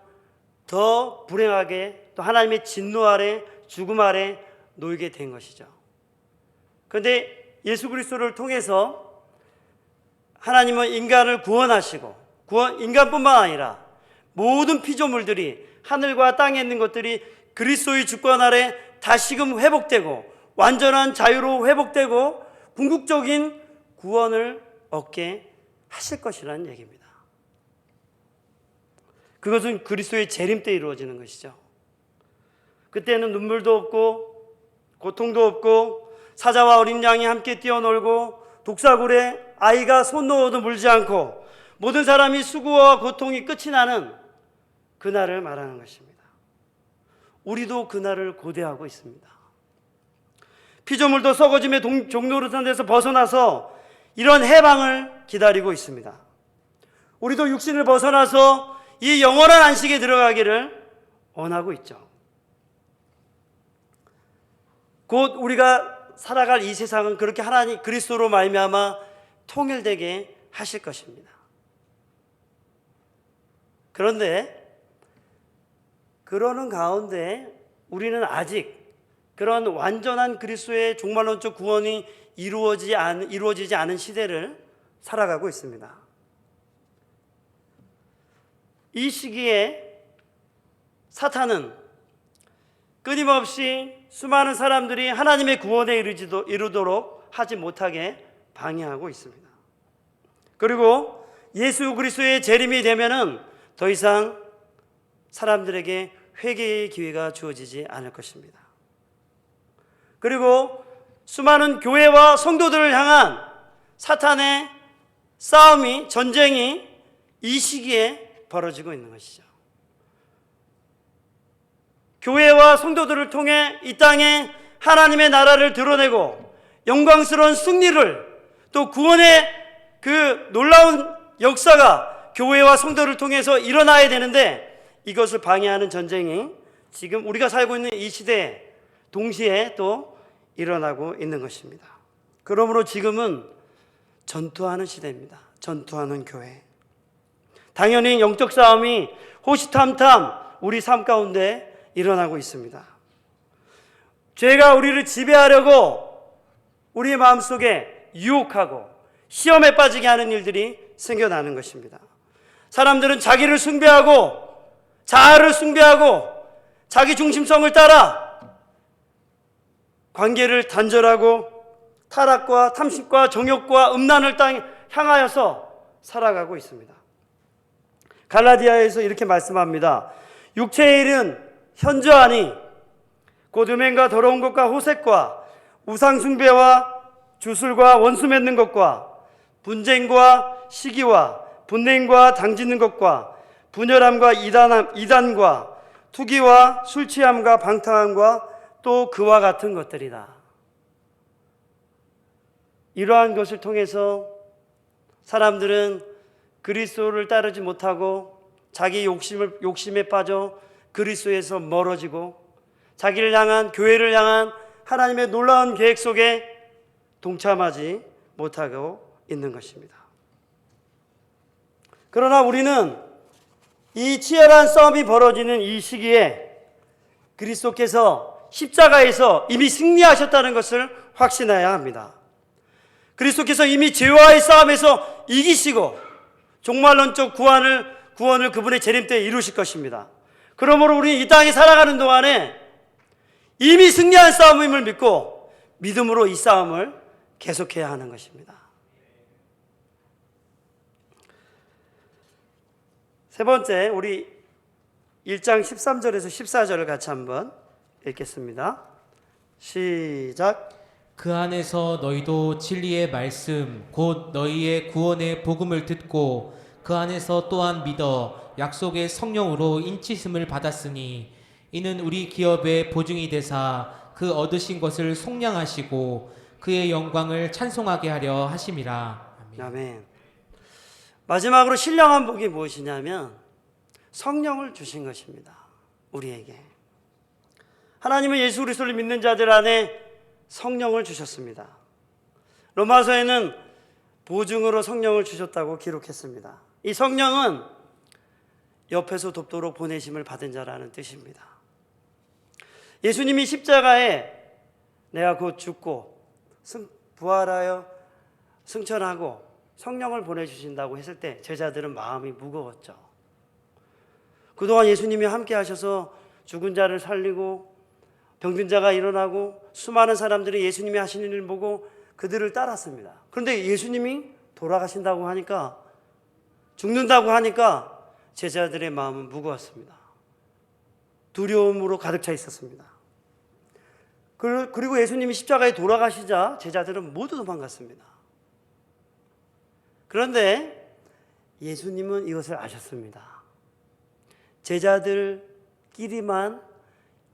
더 불행하게 또 하나님의 진노 아래 죽음 아래 놓이게 된 것이죠. 그런데 예수 그리스도를 통해서 하나님은 인간을 구원하시고 인간뿐만 아니라 모든 피조물들이 하늘과 땅에 있는 것들이 그리스도의 주권 아래 다시금 회복되고 완전한 자유로 회복되고 궁극적인 구원을 얻게 하실 것이라는 얘기입니다. 그것은 그리스도의 재림 때 이루어지는 것이죠. 그때는 눈물도 없고 고통도 없고 사자와 어린 양이 함께 뛰어놀고 독사굴에 아이가 손 넣어도 물지 않고 모든 사람이 수고와 고통이 끝이 나는 그날을 말하는 것입니다. 우리도 그날을 고대하고 있습니다. 피조물도 썩어짐의 종노릇한 데서 벗어나서 이런 해방을 기다리고 있습니다. 우리도 육신을 벗어나서 이 영원한 안식에 들어가기를 원하고 있죠. 곧 우리가 살아갈 이 세상은 그렇게 하나님 그리스도로 말미암아 통일되게 하실 것입니다. 그런데 그러는 가운데 우리는 아직 그런 완전한 그리스도의 종말론적 구원이 이루어지지 않은 시대를 살아가고 있습니다. 이 시기에 사탄은 끊임없이 수많은 사람들이 하나님의 구원에 이르도록 하지 못하게 방해하고 있습니다. 그리고 예수 그리스도의 재림이 되면은 더 이상 사람들에게 회개의 기회가 주어지지 않을 것입니다. 그리고 수많은 교회와 성도들을 향한 사탄의 싸움이, 전쟁이 이 시기에 벌어지고 있는 것이죠. 교회와 성도들을 통해 이 땅에 하나님의 나라를 드러내고 영광스러운 승리를 또 구원의 그 놀라운 역사가 교회와 성도를 통해서 일어나야 되는데 이것을 방해하는 전쟁이 지금 우리가 살고 있는 이 시대에 동시에 또 일어나고 있는 것입니다. 그러므로 지금은 전투하는 시대입니다. 전투하는 교회. 당연히 영적 싸움이 호시탐탐 우리 삶 가운데 일어나고 있습니다. 죄가 우리를 지배하려고 우리의 마음속에 유혹하고 시험에 빠지게 하는 일들이 생겨나는 것입니다. 사람들은 자기를 숭배하고 자아를 숭배하고 자기 중심성을 따라 관계를 단절하고 타락과 탐심과 정욕과 음란을 향하여서 살아가고 있습니다. 갈라디아에서 이렇게 말씀합니다. 육체의 일은 현저하니 곧 음행과 더러운 것과 호색과 우상숭배와 주술과 원수 맺는 것과 분쟁과 시기와 분냉과 당짓는 것과 분열함과 이단과 투기와 술취함과 방탕함과 또 그와 같은 것들이다. 이러한 것을 통해서 사람들은 그리스도를 따르지 못하고 자기 욕심에 빠져 그리스도에서 멀어지고 자기를 향한 교회를 향한 하나님의 놀라운 계획 속에 동참하지 못하고 있는 것입니다. 그러나 우리는 이 치열한 싸움이 벌어지는 이 시기에 그리스도께서 십자가에서 이미 승리하셨다는 것을 확신해야 합니다. 그리스도께서 이미 죄와의 싸움에서 이기시고 종말론적 구원을 그분의 재림 때 이루실 것입니다. 그러므로 우리 이 땅에 살아가는 동안에 이미 승리한 싸움임을 믿고 믿음으로 이 싸움을 계속해야 하는 것입니다. 세 번째, 우리 1장 13절에서 14절을 같이 한번 읽겠습니다. 시작. 그 안에서 너희도 진리의 말씀 곧 너희의 구원의 복음을 듣고 그 안에서 또한 믿어 약속의 성령으로 인치심을 받았으니 이는 우리 기업의 보증이 되사 그 얻으신 것을 속량하시고 그의 영광을 찬송하게 하려 하심이라. 아멘. 아멘. 마지막으로 신령한 복이 무엇이냐면 성령을 주신 것입니다. 우리에게. 하나님은 예수 그리스도를 믿는 자들 안에 성령을 주셨습니다. 로마서에는 보증으로 성령을 주셨다고 기록했습니다. 이 성령은 옆에서 돕도록 보내심을 받은 자라는 뜻입니다. 예수님이 십자가에 내가 곧 죽고 부활하여 승천하고 성령을 보내주신다고 했을 때 제자들은 마음이 무거웠죠. 그동안 예수님이 함께 하셔서 죽은 자를 살리고 병든 자가 일어나고 수많은 사람들이 예수님이 하시는 일을 보고 그들을 따랐습니다. 그런데 예수님이 돌아가신다고 하니까, 죽는다고 하니까 제자들의 마음은 무거웠습니다. 두려움으로 가득 차 있었습니다. 그리고 예수님이 십자가에 돌아가시자 제자들은 모두 도망갔습니다. 그런데 예수님은 이것을 아셨습니다. 제자들끼리만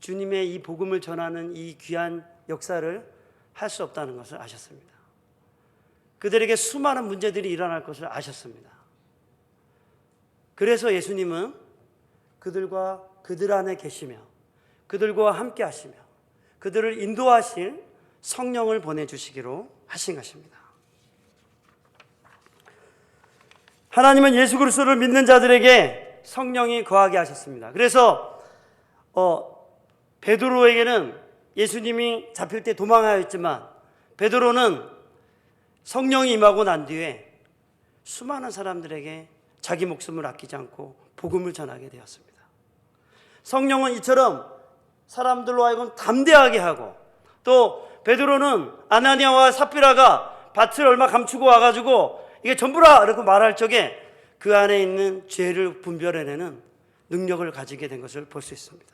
주님의 이 복음을 전하는 이 귀한 역사를 할 수 없다는 것을 아셨습니다. 그들에게 수많은 문제들이 일어날 것을 아셨습니다. 그래서 예수님은 그들 안에 계시며 그들과 함께 하시며 그들을 인도하실 성령을 보내주시기로 하신 것입니다. 하나님은 예수 그리스도를 믿는 자들에게 성령이 거하게 하셨습니다. 그래서 베드로에게는 예수님이 잡힐 때 도망하였지만 베드로는 성령이 임하고 난 뒤에 수많은 사람들에게 자기 목숨을 아끼지 않고 복음을 전하게 되었습니다. 성령은 이처럼 사람들로 하여금 담대하게 하고, 또 베드로는 아나니아와 삽비라가 밭을 얼마 감추고 와가지고 이게 전부라 이렇게 말할 적에 그 안에 있는 죄를 분별해내는 능력을 가지게 된 것을 볼 수 있습니다.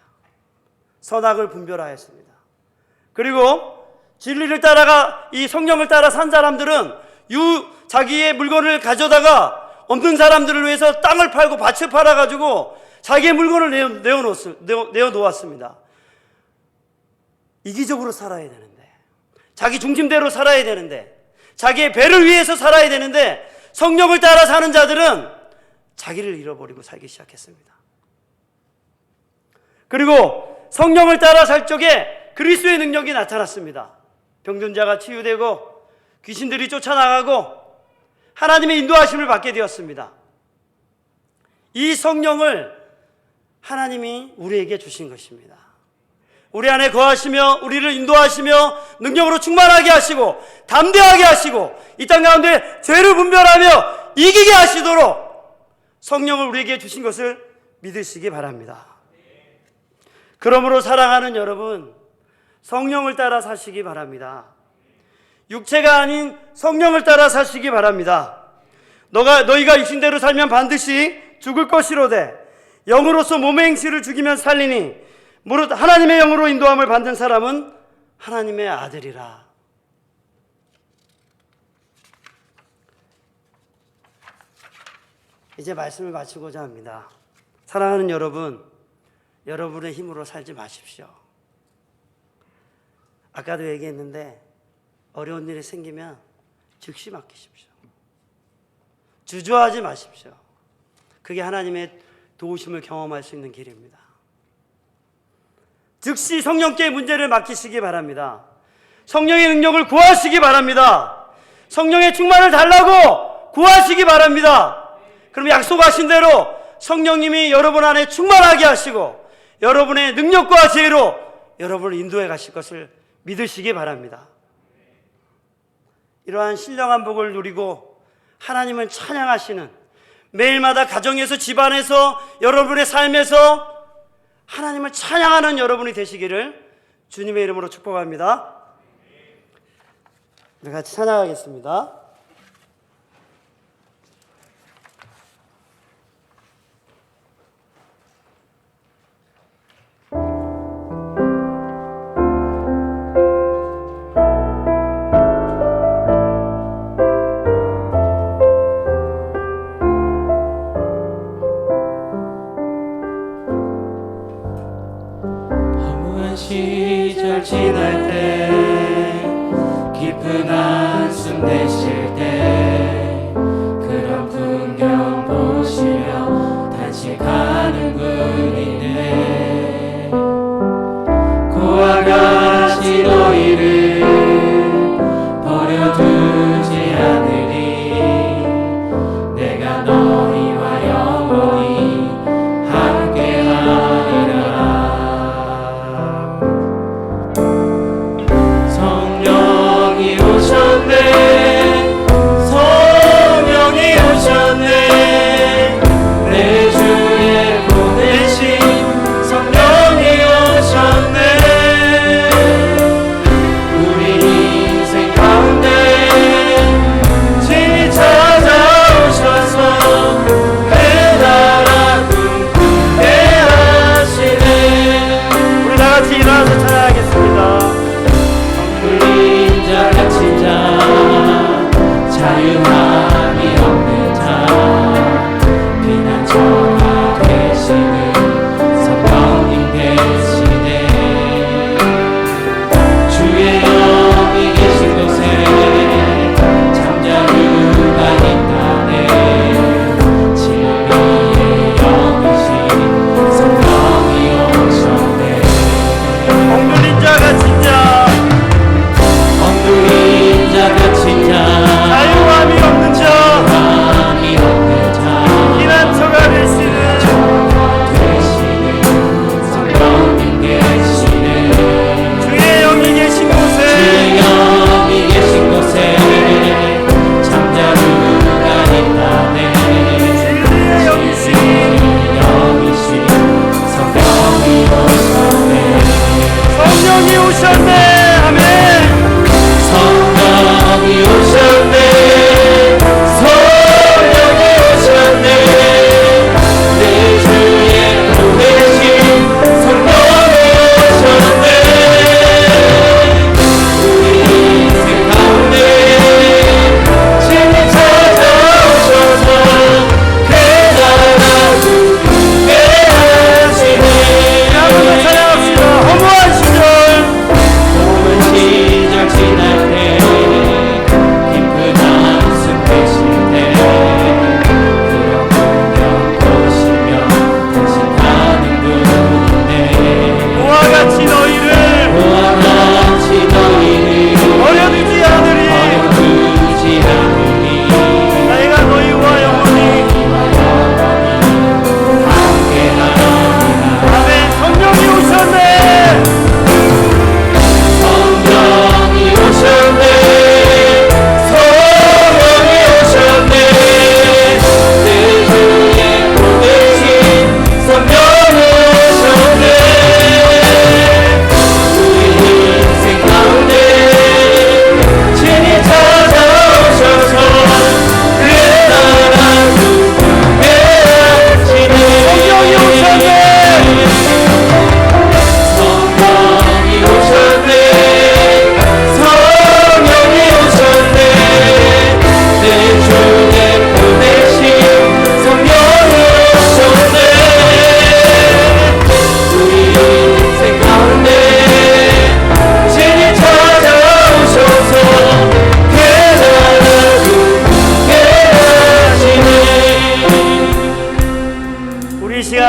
선악을 분별하였습니다. 그리고 진리를 따라가 이 성령을 따라 산 사람들은 자기의 물건을 가져다가 없는 사람들을 위해서 땅을 팔고 밭을 팔아가지고 자기의 물건을 내어놓았습니다. 이기적으로 살아야 되는데, 자기 중심대로 살아야 되는데, 자기의 배를 위해서 살아야 되는데 성령을 따라 사는 자들은 자기를 잃어버리고 살기 시작했습니다. 그리고 성령을 따라 살 적에 그리스도의 능력이 나타났습니다. 병든 자가 치유되고 귀신들이 쫓아나가고 하나님의 인도하심을 받게 되었습니다. 이 성령을 하나님이 우리에게 주신 것입니다. 우리 안에 거하시며 우리를 인도하시며 능력으로 충만하게 하시고 담대하게 하시고 이 땅 가운데 죄를 분별하며 이기게 하시도록 성령을 우리에게 주신 것을 믿으시기 바랍니다. 그러므로 사랑하는 여러분, 성령을 따라 사시기 바랍니다. 육체가 아닌 성령을 따라 사시기 바랍니다. 너희가 육신대로 살면 반드시 죽을 것이로되 영으로서 몸의 행실을 죽이면 살리니 무릇 하나님의 영으로 인도함을 받는 사람은 하나님의 아들이라. 이제 말씀을 마치고자 합니다. 사랑하는 여러분, 여러분의 힘으로 살지 마십시오. 아까도 얘기했는데 어려운 일이 생기면 즉시 맡기십시오. 주저하지 마십시오. 그게 하나님의 도우심을 경험할 수 있는 길입니다. 즉시 성령께 문제를 맡기시기 바랍니다. 성령의 능력을 구하시기 바랍니다. 성령의 충만을 달라고 구하시기 바랍니다. 그럼 약속하신 대로 성령님이 여러분 안에 충만하게 하시고 여러분의 능력과 지혜로 여러분을 인도해 가실 것을 믿으시기 바랍니다. 이러한 신령한 복을 누리고 하나님을 찬양하시는, 매일마다 가정에서, 집안에서, 여러분의 삶에서 하나님을 찬양하는 여러분이 되시기를 주님의 이름으로 축복합니다. 우리 같이 찬양하겠습니다. 시절 지날 때, 깊은 한숨 내쉴 때, 그런 풍경 보시며 단식하는 분이네. 그와 같이 너희를 버려두지 않으리. 내가 너희와 영원히 함께하리라.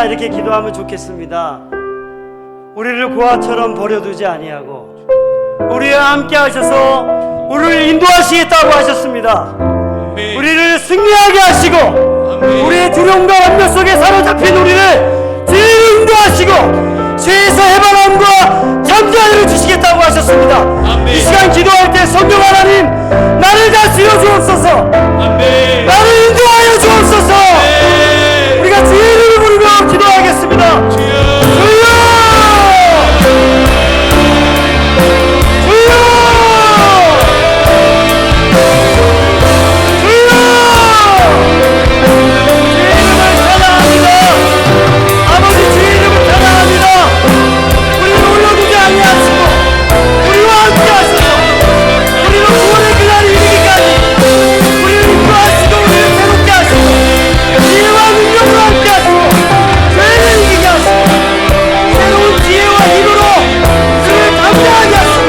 이렇게 기도하면 좋겠습니다. 우리를 고아처럼 버려두지 아니하고 우리와 함께 하셔서 우리를 인도하시겠다고 하셨습니다. 아멘. 우리를 승리하게 하시고 아멘. 우리의 두려움과 완벽 속에 사로잡힌 우리를 주님이 인도하시고 죄에서 해방함과 잠자리를 주시겠다고 하셨습니다. 아멘. 이 시간 기도할 때 성령 하나님 나를 다스려 주옵소서. 아멘. 나를 인도하여 주옵소서. 아멘. 우리가 주의 이름을 부르며 기도하겠습니다. 주여. 주여! 주여! 주여! 주의 이름을 찬양합니다. 아버지 주의 이름을 찬양합니다. 우리를 올려두지 아니하시고 우리와 함께 하시고 우리를 구원의 그날이 이르기까지 우리를 인도하시고 우리를 새롭게 하시고 지혜와 능력으로 함께 하시고 죄를 이기게 하시고 새로운 지혜와 힘으로 그를 담대하게 하시고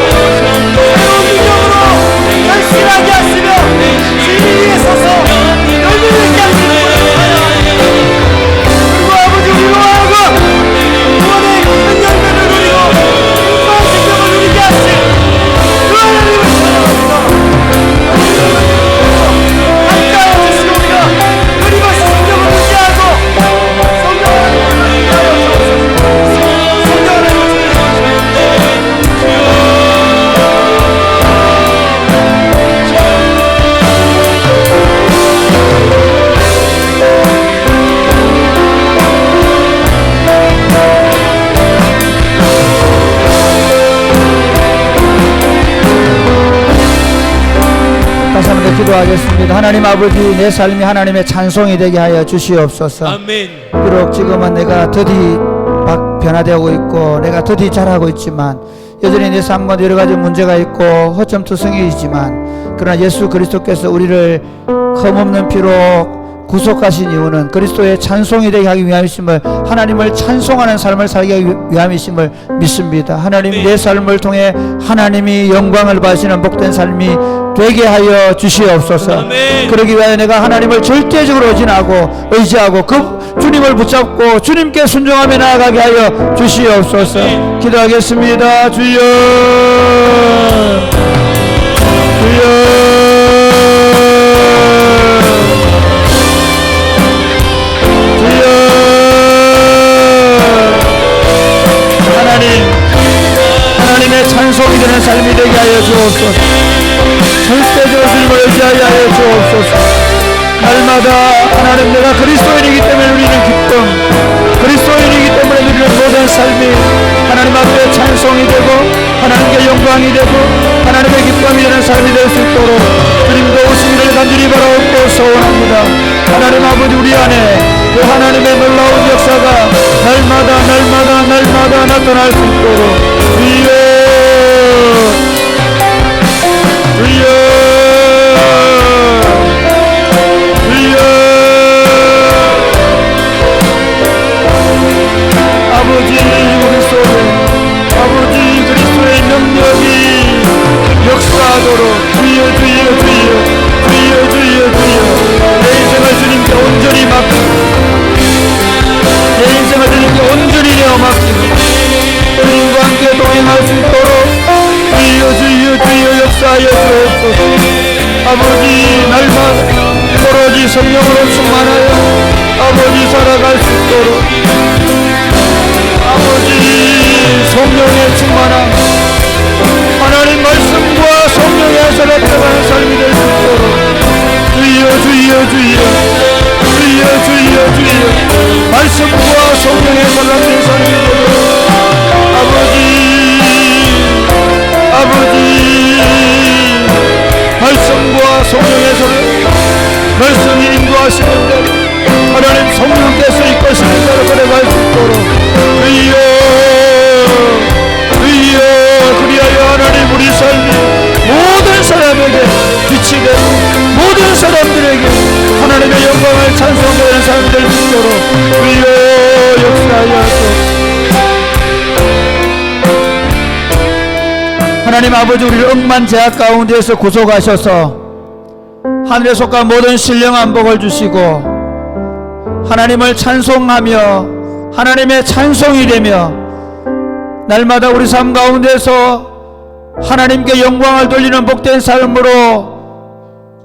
새로운 능력으로 결실하게 하시며 진리 위에 서서 열매를 맺게 하시는 분을 찬양합니다. 그리고 아버지 우리로 하여금 구원의 큰 열매를 누리고 풍성한 생명을 누리게 하신 그 하나님을 찬양합니다. 함께하여 주시고 우리가 끊임없이 성령을 유지하고 성령 하나님을 위하여 주옵소서. 성령 하나님을 다시 한번 더 기도하겠습니다. 하나님 아버지, 내 삶이 하나님의 찬송이 되게 하여 주시옵소서. 아멘. 비록 지금은 내가 더디 막 변화되고 있고 내가 더디 잘하고 있지만 여전히 내 삶 가운데 여러 가지 문제가 있고 허점투성이 있지만 그러나 예수 그리스도께서 우리를 흠없는 피로 구속하신 이유는 그리스도의 찬송이 되게 하기 위함이심을, 하나님을 찬송하는 삶을 살게 하기 위함이심을 믿습니다. 하나님, 내 삶을 통해 하나님이 영광을 받으시는 복된 삶이 되게 하여 주시옵소서. 아멘. 그러기 위하여 내가 하나님을 절대적으로 의지하고 그 주님을 붙잡고 주님께 순종하며 나아가게 하여 주시옵소서. 아멘. 기도하겠습니다. 주여, 주여, 하나님의 찬송이 되는 삶이 되게 하여 주옵소서. 절대적으로 주님을 의지하여 주옵소서. 날마다 하나님, 내가 그리스도인이기 때문에 누리는 기쁨, 그리스도인이기 때문에 누리는 모든 삶이 하나님 앞에 찬송이 되고 하나님께 영광이 되고 하나님의 기쁨이 되는 삶이 될 수 있도록 주님도 오시기를 간절히 바라옵고 소원합니다. 하나님 아버지, 우리 안에 그 하나님의 놀라운 역사가 날마다 나타날 수 있도록 주여, 주여, 주여. 아버지 그리스도의 능력이 역사하도록 주여, 주여, 주여, 주여, 주여, 주여. 내 인생을 주님께 온전히 맡기고 내 인생을 주님께 온전히 내어 맡기고 주님과 함께 동행할 수 있도록 주여, 주여, 주여 역사하여 주옵소서. 아버지, 날마다 오로지 성령으로 충만하여 아버지 살아갈 수 있도록 아버지 성령의 충만함, 하나님 말씀과 성령에서 나타나는 삶이 될 수 있도록 주여, 주여, 주여, 주여, 주여, 주여, 말씀과 성령에서 나타나는 삶이 되도록 아버지 말씀과 성령에서 말씀이 인도하시는 대로 하나님 성령께서 이끄시는 대로 걸어갈 수 있도록 주여, 주여, 그리하여 하나님 우리 삶이 모든 사람에게 빛이 되고 모든 사람들에게 하나님의 영광을 찬송하는 삶이 될 수 있도록 주여 역사하여 주옵소서. 하나님 아버지, 우리를 억만 제약 가운데에서 구속하셔서 하늘에 속한 모든 신령한 복을 주시고 하나님을 찬송하며 하나님의 찬송이 되며 날마다 우리 삶 가운데서 하나님께 영광을 돌리는 복된 삶으로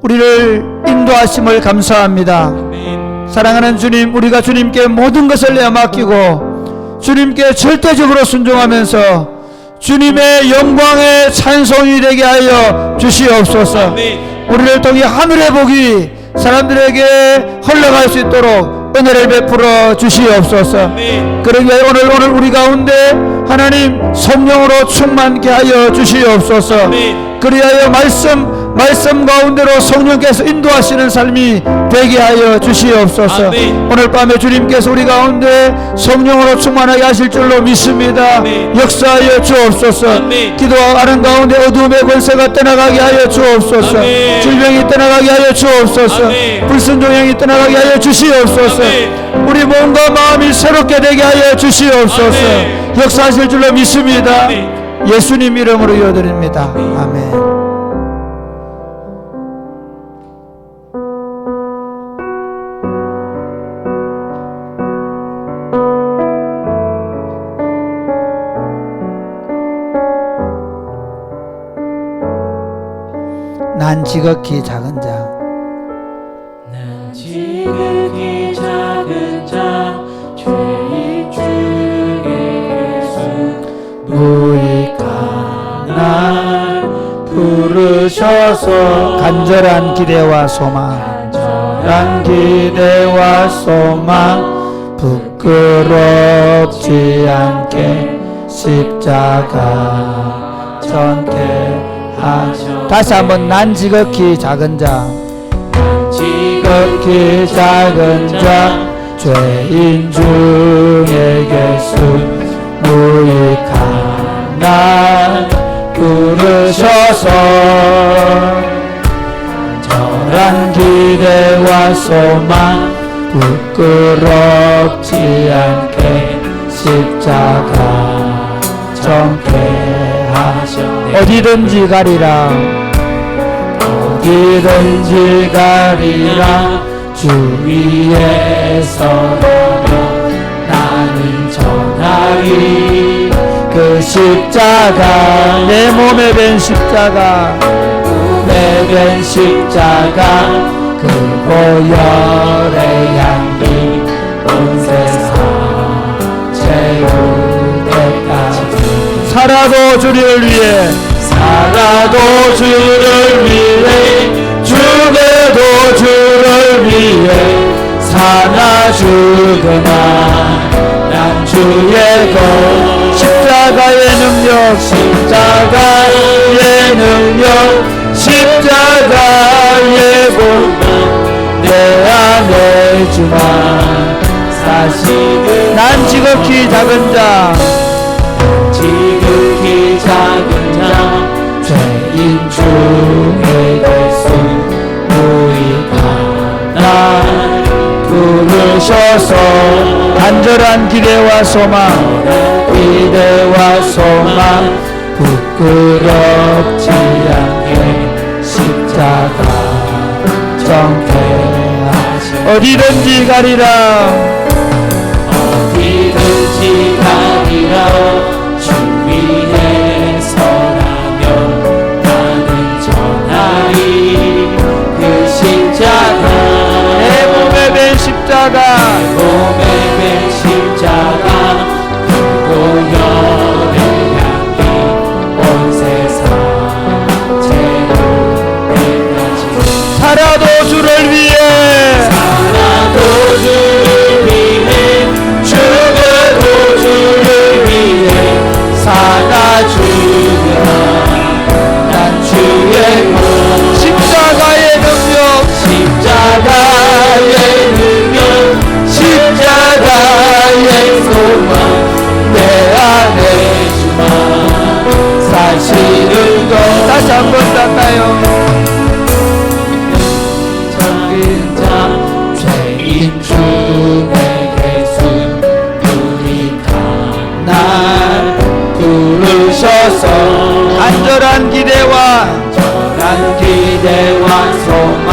우리를 인도하심을 감사합니다. 아멘. 사랑하는 주님, 우리가 주님께 모든 것을 내맡기고 주님께 절대적으로 순종하면서 주님의 영광의 찬송이 되게 하여 주시옵소서. 아멘. 우리를 통해 하늘의 복이 사람들에게 흘러갈 수 있도록 은혜를 베풀어 주시옵소서. 아멘. 그러기 위해 오늘 우리 가운데 하나님 성령으로 충만케 하여 주시옵소서. 아멘. 그리하여 말씀 가운데로 성령께서 인도하시는 삶이 되게 하여 주시옵소서. 아멘. 오늘 밤에 주님께서 우리 가운데 성령으로 충만하게 하실 줄로 믿습니다. 아멘. 역사하여 주옵소서. 아멘. 기도하는 가운데 어둠의 권세가 떠나가게 하여 주옵소서. 아멘. 질병이 떠나가게 하여 주옵소서. 아멘. 불순종이 떠나가게 하여 주시옵소서. 아멘. 우리 몸과 마음이 새롭게 되게 하여 주시옵소서. 아멘. 역사하실 줄로 믿습니다. 아멘. 예수님 이름으로 이어드립니다. 아멘. 난 지극히 작은 자, 난 지극히 작은 자, 죄인 중에 예수 무익한 날 부르셔서 간절한 기대와 소망, 간절한 기대와 소망, 부끄럽지 않게 십자가 전케 하셔. 다시 한번 난 지극히 작은 자, 지극히 작은 자, 죄인 중에 예수 무익한 날 부르셔서 간절한 기대와 소망, 부끄럽지 않게 십자가 정케 하셔. 어디든지 가리라, 어디든지 가리라, 주 위에 서라면 나는 전하리. 그 십자가, 내 몸에 밴 십자가, 몸에 밴 십자가, 그 보혈의 향기 온 세상 채울 때까지 살아도 주를 위해, 살아도 주를 위해, 죽어도 주를 위해, 사나 죽으나 난 주의 것. 십자가의 능력, 십자가의 능력, 십자가의 복만 내 안에 주만 사실은 난 지극히 작은 자, 지극히 작은 자, 죄인 중에 예수 무익한 날 부르셔서 간절한 기대와 소망, 기대와 소망, 부끄럽지 않게 십자가 정케 하셔. 어디든지 가리라, 어디든지 가리라, 주 위에 서라면 나는 전하리. 그 십자가, 내 몸에 밴 십자가, 내 몸에 밴 십자가, 그 보혈의 향기 온 세상 채울 때까지 살아도 주를 위해, 살아도 주를 위해, 죽어도 주를 위해, 사나 죽으나 난 주의 것. 십자가의 능력, 십자가의 능력, 십자가의 소망 내 안에 주만 사시는 것. 다시 한번 할까요? 작은 자, 죄인 중에 예수 무익한 날 부르셔서 간절한 기대와 소망,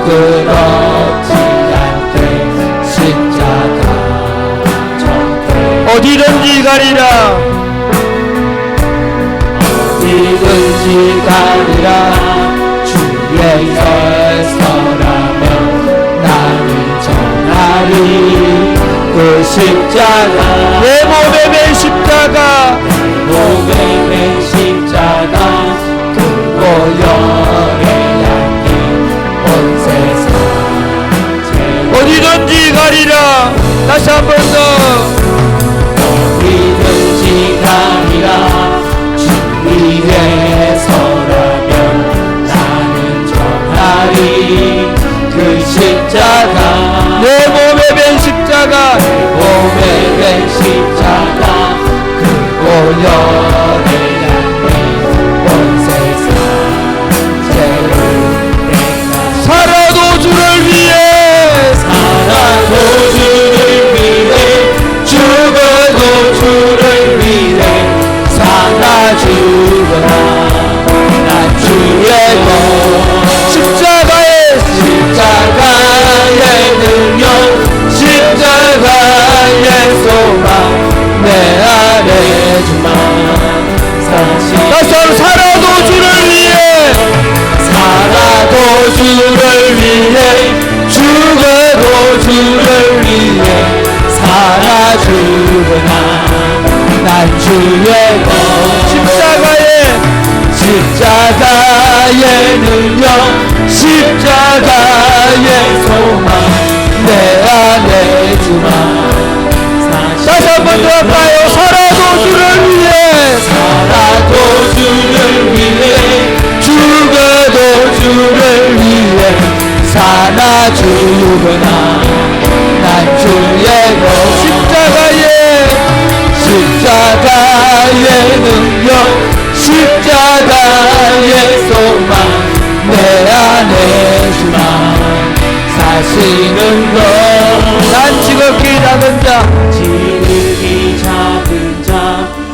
부끄럽지 않게 십자가 정케. 어디든지 가리라, 가리라 주의 서라면 나는 전하리 그 십자가 내 몸에 맨 십자가 몸에 맨 십자가 그 보혈에 양이 온 세상 어디든지 가리라 다시 한 번 더 어디든지 가리라 주 위에 서라면 나는 전하리 그 십자가 내 몸에 맨 십자가 내 몸에 맨 십자가 그 보혈의 양이 온 세상 죄를 내가 살아도 주를 위해 살아도 주를 위해 죽어도 주를 위해 살아 죽어라 난 주의 것 십자가의 능력 십자가의 소망 내 안에 주만 다시 살아도 주를 위해 살아도 주를 위해 죽어도 주를 위해 살아 죽으나 난 주의 것 십자가의 능력 십자가의 소망 내 안에 주만 다시 한 번 더 할까요? 살아도 주를 위해 살아도 주를 위해 죽어도 주를 위해 살아 죽으나 난 주의 것 십자가의 능력 십자가의 소망 내 안에 주만 사시는 것 난 지극히 작은 자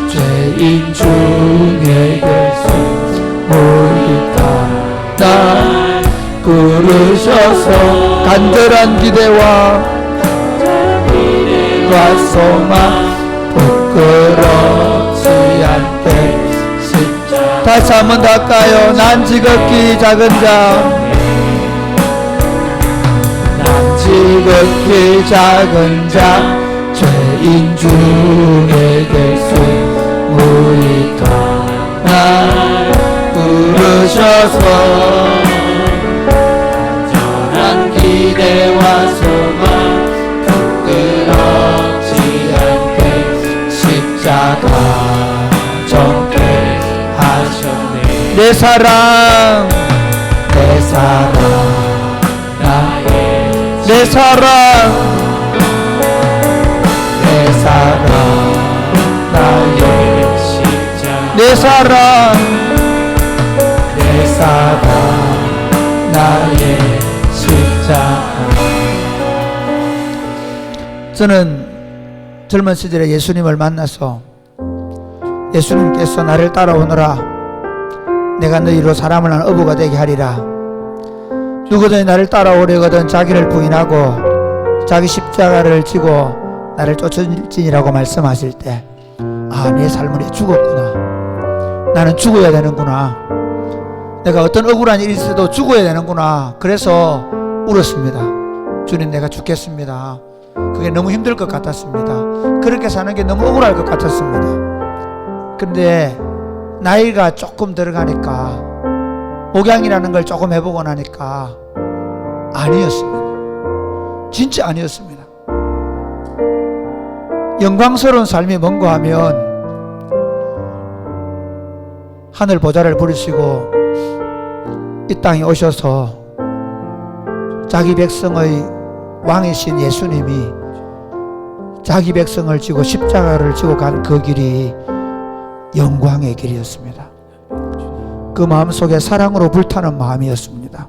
죄인 중에 될수 모이다 날 부르셔서 간절한 기대와 소망 부끄럽지 않게 다시 한번 더 할까요? 난 지극히 작은 자 난 지극히 작은 자 죄인 중에 될수 무익하 날 부르셔서 전한 기대와 소망 부끄럽지 않게 십자가 정케 하셨네 내 사랑 나의 내 사랑 나의 십자가 내 사랑 나의 십자가 저는 젊은 시절에 예수님을 만나서 예수님께서 나를 따라오너라 내가 너희로 사람을 낳은 어부가 되게 하리라 누구든지 나를 따라오려거든 자기를 부인하고 자기 십자가를 지고 나를 쫓을지니라고 말씀하실 때 아, 내 삶은 죽었구나 나는 죽어야 되는구나 내가 어떤 억울한 일이 있어도 죽어야 되는구나 그래서 울었습니다 주님 내가 죽겠습니다 그게 너무 힘들 것 같았습니다 그렇게 사는 게 너무 억울할 것 같았습니다 근데 나이가 조금 들어가니까 목양이라는 걸 조금 해보고 나니까 아니었습니다 진짜 아니었습니다 영광스러운 삶이 뭔가 하면 하늘 보좌를 부르시고 이 땅에 오셔서 자기 백성의 왕이신 예수님이 자기 백성을 지고 십자가를 지고 간 그 길이 영광의 길이었습니다. 그 마음속에 사랑으로 불타는 마음이었습니다.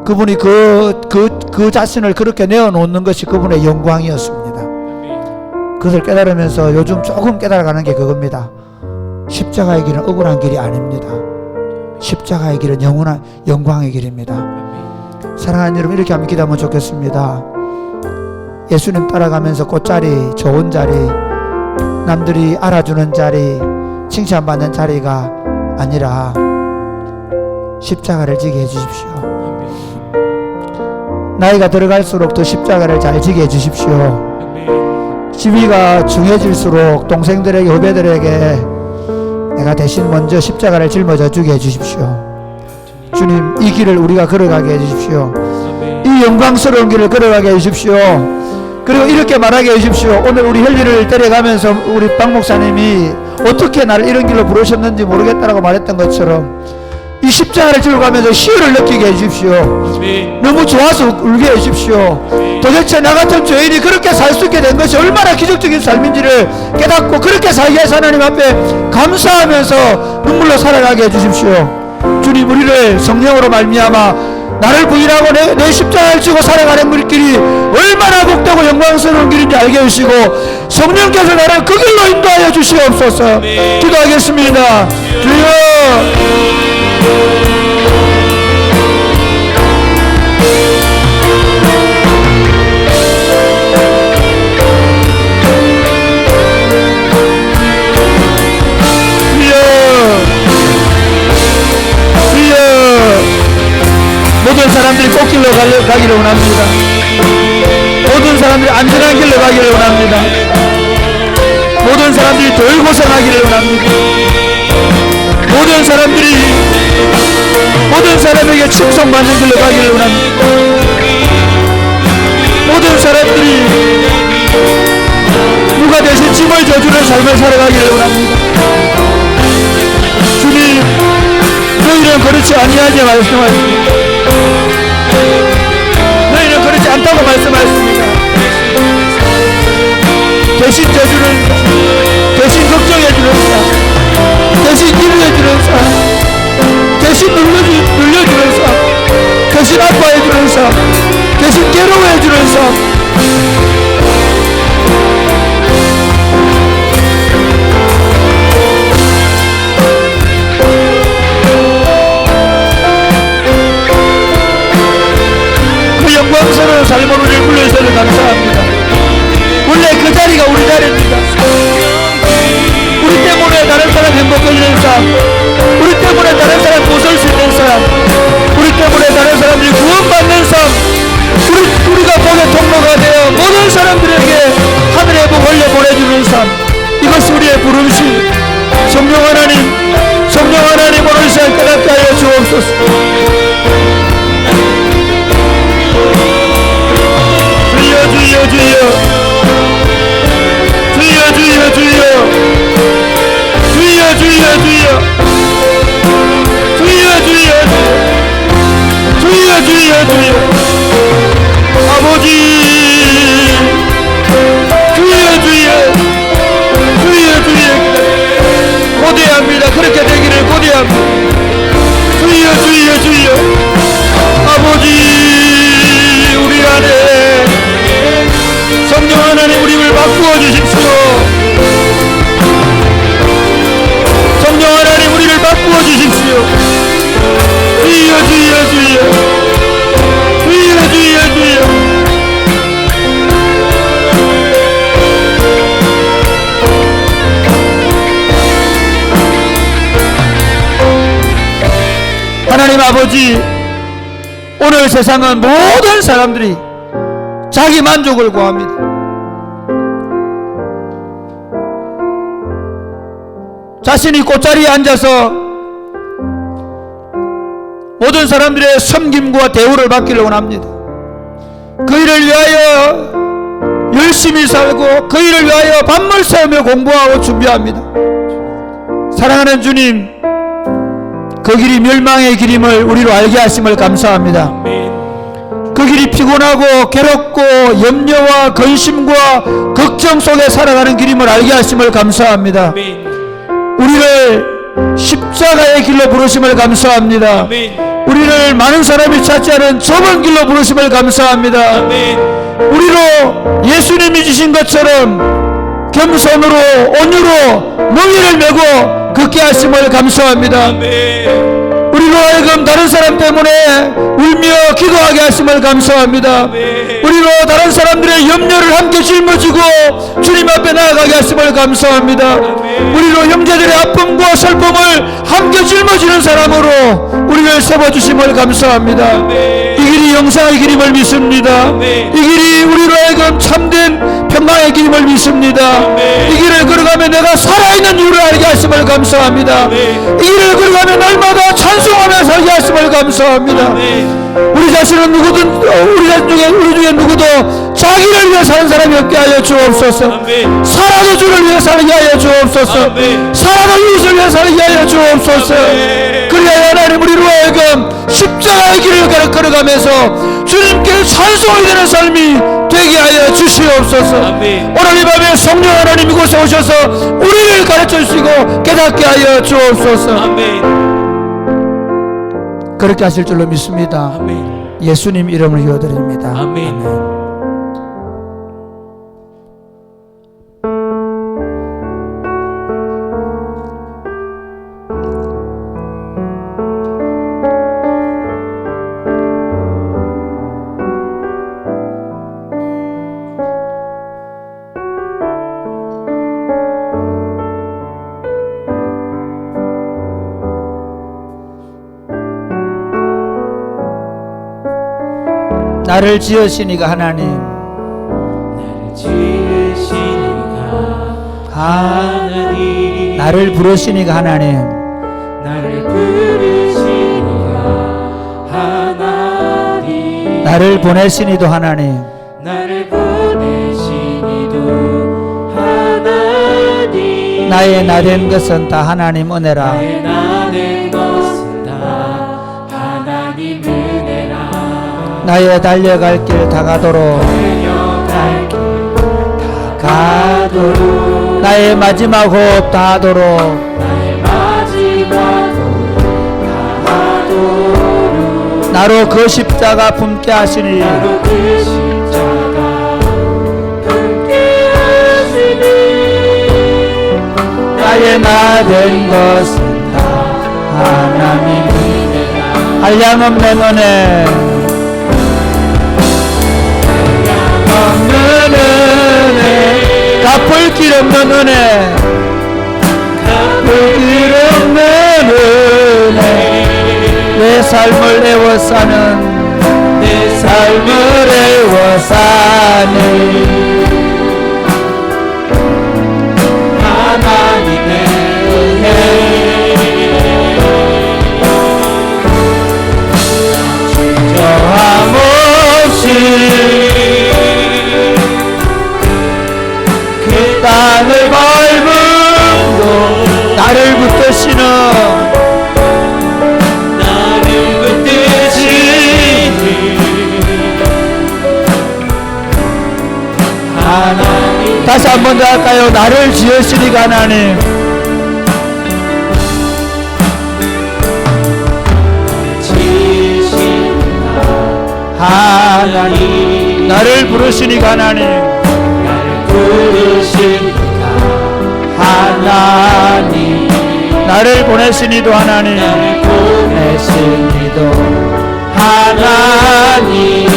그분이 그 자신을 그렇게 내어놓는 것이 그분의 영광이었습니다. 그것을 깨달으면서 요즘 조금 깨달아가는 게 그겁니다. 십자가의 길은 억울한 길이 아닙니다. 십자가의 길은 영원한 영광의 길입니다. 사랑하는 여러분, 이렇게 한번 기도하면 좋겠습니다. 예수님 따라가면서 꽃자리, 좋은 자리, 남들이 알아주는 자리, 칭찬받는 자리가 아니라 십자가를 지게 해주십시오. 나이가 들어갈수록 더 십자가를 잘 지게 해주십시오. 시비가 중해질수록 동생들에게 후배들에게 내가 대신 먼저 십자가를 짊어져 주게 해주십시오. 주님, 이 길을 우리가 걸어가게 해주십시오. 이 영광스러운 길을 걸어가게 해주십시오. 그리고 이렇게 말하게 해주십시오. 오늘 우리 혈리를 때려가면서 우리 박 목사님이 어떻게 나를 이런 길로 부르셨는지 모르겠다라고 말했던 것처럼 이 십자가를 들고 가면서 희열을 느끼게 해주십시오. 너무 좋아서 울게 해주십시오. 도대체 나 같은 죄인이 그렇게 살 수 있게 된 것이 얼마나 기적적인 삶인지를 깨닫고 그렇게 살게 해서 하나님 앞에 감사하면서 눈물로 살아가게 해주십시오. 주님, 우리를 성령으로 말미암아 나를 부인하고 내 십자가를 지고 살아가는 길이 얼마나 복되고 영광스러운 길인지 알게 해주시고 성령께서 나를 그 길로 인도하여 주시옵소서. 기도하겠습니다. 주여, 모든 사람들이 꽃길로 가기를 원합니다. 모든 사람들이 안전한 길로 가기를 원합니다. 모든 사람들이 덜 고생하기를 원합니다. 모든 사람에게 칭송받는 길로 가기를 원합니다. 모든 사람들이 누가 대신 짐을 져주는 삶을 살아가기를 원합니다. 주님, 너희는 그렇지 아니하게 말씀하십니다. 너희는 그렇지 않다고 말씀하셨습니다. 대신 져주는 자, 대신 걱정해주는 자, 대신 위로해주는 자, 대신 눌려주는 자, 대신 아파해주는 자, 대신 괴로워해주는 자. 영광스러운 삶으로 우리를 불러주셔서 감사합니다. 원래 그 자리가 우리 자리입니다. 우리 때문에 다른 사람 행복해지는 삶, 우리 때문에 다른 사람 벗을 수 있는 삶, 우리 때문에 다른 사람들이 구원받는 삶, 우리가 복의 통로가 되어 모든 사람들에게 하늘의 복 올려 보내주는 삶, 이것이 우리의 부름심. 성령 하나님 오늘 시간 깨닫게 하여 주옵소서. 주여, 아버지, 고대합니다. 그렇게 되기를 고대합니다. 주여, 아버지, 우리 안에 성령 하나님 우리를 바꾸어 주십시오. 성령 하나님 우리를 바꾸어 주십시오. 주여. 하나님 아버지, 오늘 세상은 모든 사람들이 자기 만족을 구합니다. 자신이 꽃자리에 앉아서 모든 사람들의 섬김과 대우를 받기를 원합니다. 그 일을 위하여 열심히 살고 그 일을 위하여 밤을 새우며 공부하고 준비합니다. 사랑하는 주님, 그 길이 멸망의 길임을 우리로 알게 하심을 감사합니다. 그 길이 피곤하고 괴롭고 염려와 근심과 걱정 속에 살아가는 길임을 알게 하심을 감사합니다. 우리를 십자가의 길로 부르심을 감사합니다. 우리를 많은 사람이 찾지 않은 좁은 길로 부르심을 감사합니다. 우리로 예수님이 주신 것처럼 겸손으로 온유로 멍에를 메고 걷게 하심을 감사합니다. 우리를 우리로 하여금 다른 사람 때문에 울며 기도하게 하심을 감사합니다. 우리로 다른 사람들의 염려를 함께 짊어지고 주님 앞에 나아가게 하심을 감사합니다. 우리로 형제들의 아픔과 슬픔을 함께 짊어지는 사람으로 우리를 세워주심을 감사합니다. 이 길이 영생의 길임을 믿습니다. 이 길이 우리로 하여금 참된 평강의 길임을 믿습니다. 이 길을 걸어가면 내가 살아있는 이유를 알게 하심을 감사합니다. 이 길을 걸어가면 날마다 찬송하며 살게 하심을 감사합니다. 우리 자신은 누구든 우리 중에 누구도 자기를 위해 사는 사람이 없게 하여 주옵소서. 살아도 주를 위해 살게 하여 주옵소서. 살아도 이웃을 위해 살게 하여 주옵소서. 그래야 하나님 우리로 하여금 십자가의 길을 걸어가면서 주님께 찬송이 되는 삶이 되게 하여 주시옵소서. 오늘 이 밤에 성령 하나님 이곳에 오셔서 우리를 가르쳐 주시고 깨닫게 하여 주옵소서. 그렇게 하실 줄로 믿습니다. 예수님 이름을 기도드립니다. 아멘. 나를 지으시니가 하나님, 나를 지으시니가 하나님, 나를 부르시니가 하나님, 나를 부르시니가 하나님, 나를 보내시니도 하나님, 나를 보내시니도 하나님, 나의 나된 것은 다 하나님 은혜라. 나의 나된 것은 다 하나님 은혜라. 나의 달려갈 길 다가도록, 나의 마지막 호흡 다하도록, 나의 마지막 호흡 다하도록, 나로 그 십자가 품게 하시니, 나로 그 십자가 품게 하시니, 나의 나된 것은 다 하나님 은혜라. 한량없는 은혜, 없는 은혜, 갚을 길 없는 은혜, 갚을 길 없는 은혜, 내 삶을 애워싸는, 내 삶을 애워싸는 하나님의 은혜. 저함 없이 땅을 밟음도 나를 붙드시는, 나를 붙드시는 하나님. 다시 한 번 더 할까요? 나를 지으시니가 하나님, 하나님, 나를 부르시니가 하나님, 부르시니가 하나님, 나를 보내시니도 하나님, 나를 보내시니도 하나님,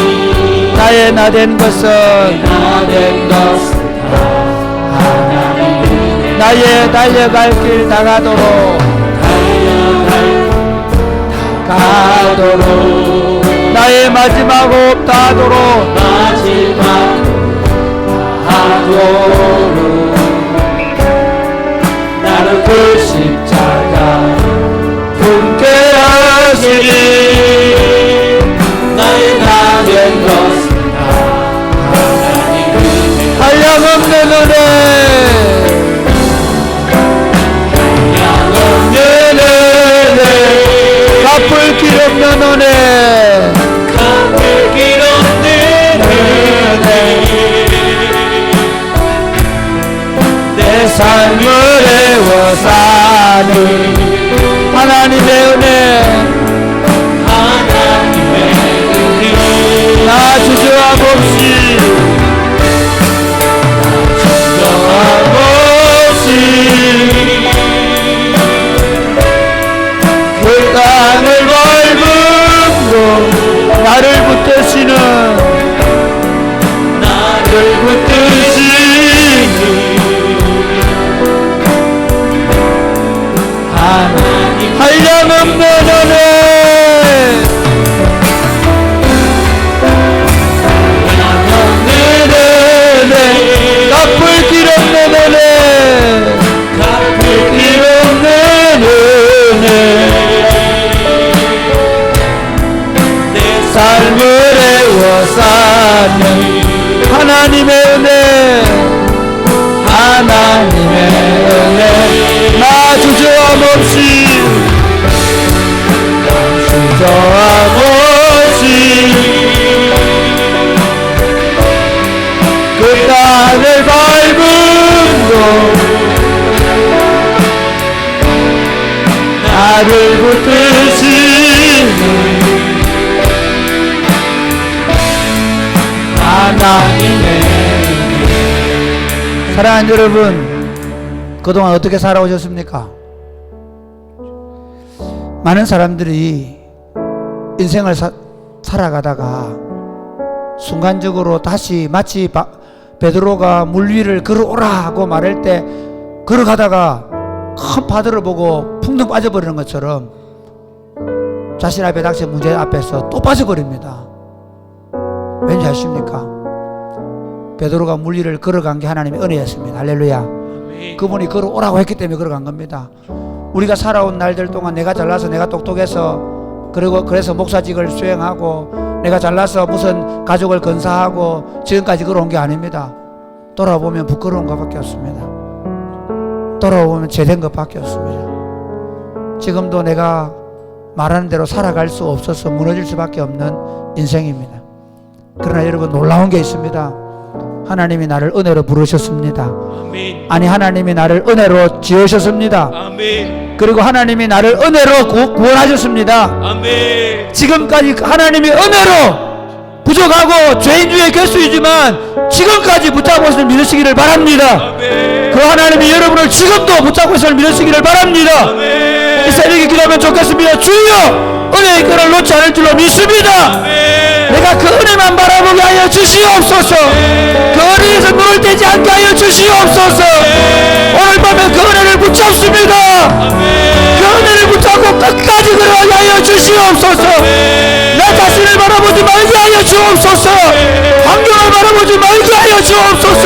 나의 나된 것은 하나님, 나의 달려갈 길 다가도록, 나의 마지막 호흡 다하도록, 나를 그 십자가 품게 하시니, 나의 나된 것은 다 하나님 은혜. 한량없는 은혜, 한량없는 은혜, 갚을 길 없는 은혜, 갚을 길 없는 은혜, 내 삶을 애워싸는 붙드시니 하나님 한량없는 은혜 한량없는 은혜 갚을 길 없는 은혜 갚을 길 없는 은혜 내 삶을 애워싸는 하나님의 은혜 하나님의 은혜 나 주저함 없이 주저함 없이 그 땅을 밟음도 나를 붙드시는 하나님의 사랑하는 여러분, 그동안 어떻게 살아오셨습니까? 많은 사람들이 인생을 살아가다가 순간적으로 다시 마치 베드로가 물 위를 걸어오라 하고 말할 때 걸어가다가 큰 파도를 보고 풍덩 빠져버리는 것처럼 자신 앞에 닥친 문제 앞에서 또 빠져버립니다. 왠지 아십니까? 베드로가 물 위를 걸어간 게 하나님의 은혜였습니다. 할렐루야. 아멘. 그분이 걸어오라고 했기 때문에 걸어간 겁니다. 우리가 살아온 날들 동안 내가 잘나서 내가 똑똑해서 그래서 목사직을 수행하고 내가 잘나서 무슨 가족을 건사하고 지금까지 걸어온 게 아닙니다. 돌아보면 부끄러운 것밖에 없습니다. 돌아보면 죄된 것밖에 없습니다. 지금도 내가 말하는 대로 살아갈 수 없어서 무너질 수밖에 없는 인생입니다. 그러나 여러분, 놀라운 게 있습니다. 하나님이 나를 은혜로 부르셨습니다. 아멘. 아니, 하나님이 나를 은혜로 지으셨습니다. 아멘. 그리고 하나님이 나를 은혜로 구원하셨습니다. 아멘. 지금까지 하나님이 은혜로 부족하고 죄인 중에 괴수이지만 지금까지 붙잡고 있을 믿으시기를 바랍니다. 아멘. 그 하나님이 여러분을 지금도 붙잡고 있을 믿으시기를 바랍니다. 아멘. 이 새벽에 기도하면 좋겠습니다. 주여, 은혜의 끈을 놓지 않을 줄로 믿습니다. 아멘. 내가 그 은혜만 바라보게 하여 주시옵소서. 그 은혜에서 눈을 떼지 않게 하여 주시옵소서. 오늘 밤에 그 은혜를 붙잡습니다. 그 은혜를 붙잡고 끝까지 걸어가게 하여 주시옵소서. 나 자신을 바라보지 말게 하여 주옵소서. 환경을 바라보지 말게 하여 주옵소서.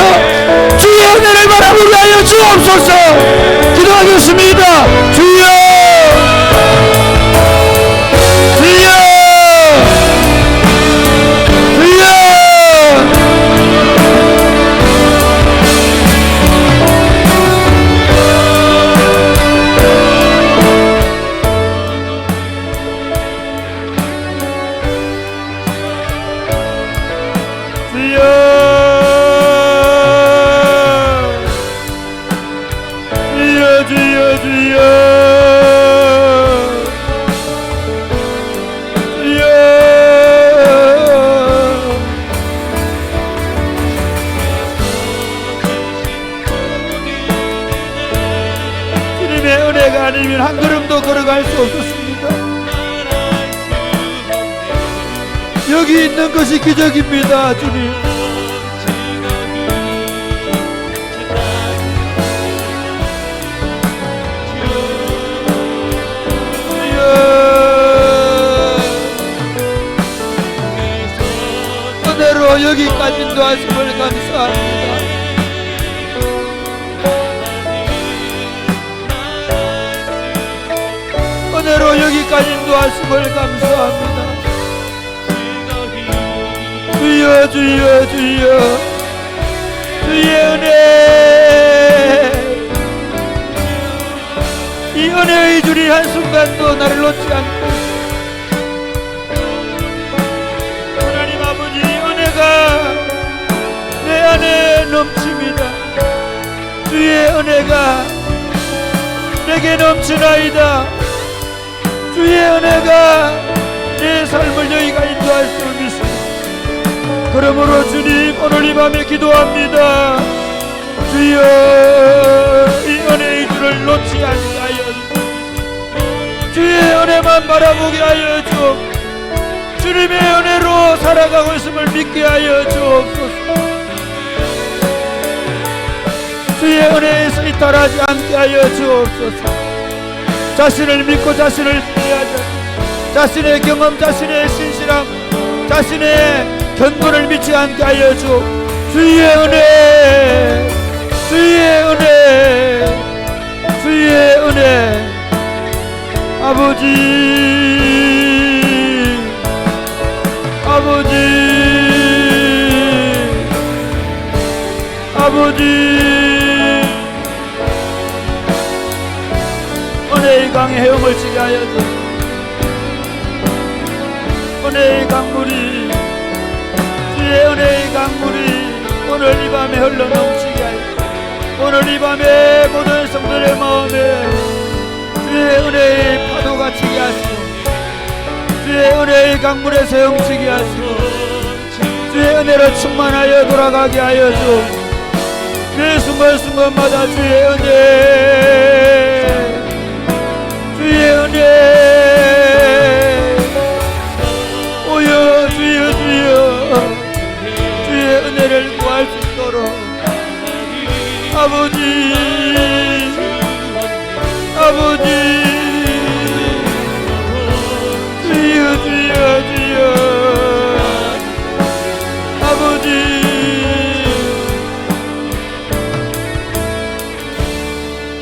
주의 은혜를 바라보게 하여 주옵소서. 기도하겠습니다. 주여, 주여, 주여. 주님의 은혜가 아니면 한 걸음도 걸어갈 수 없었습니다. 여기 있는 것이 기적입니다. 주님, 은혜로 여기까지 인도하심을 감사합니다. 은혜로 여기까지 인도하심을 감사합니다. 주여, 주여, 주여, 주의 은혜, 이 은혜의 줄이 한순간도 나를 놓지 않고, 하나님 아버지, 은혜가 내 안에 넘칩니다. 주의 은혜가 내게 넘치나이다. 주의 은혜가 내 삶을 여기가 인도할 수 있습니다. 그러므로 주님, 오늘 이 밤에 기도합니다. 주여, 이 은혜의 줄을 놓지 않게 하여 주옵소서. 주의 은혜만 바라보게 하여 주옵소서. 주님의 은혜로 살아가고 있음을 믿게 하여 주옵소서. 주의 은혜에서 이탈하지 않게 하여 주옵소서. 자신을 믿고 자신을 신뢰하자. 자신의 경험, 자신의 신실함, 자신의 견고를 믿지 않게 하여 주. 주의 은혜, 주의 은혜, 주의 은혜. 아버지, 아버지, 아버지, 은혜의 강에 헤엄을 치게 하여 주. 은혜의 강물이, 주의 은혜의 강물이 오늘 이 밤에 흘러넘치게 하여, 오늘 이 밤에 모든 성도의 마음에 주의 은혜의 파도가 치게 하시고, 주의 은혜의 강물에서 헤엄치게 하시고, 주의 은혜로 충만하여 돌아가게 하여 주. 그 순간순간마다 주의 은혜, 주의 은혜, 오여 주여 주여, 주의 은혜를 구할 수 있도록 아버지, 아버지, 주여 주여 주여, 아버지.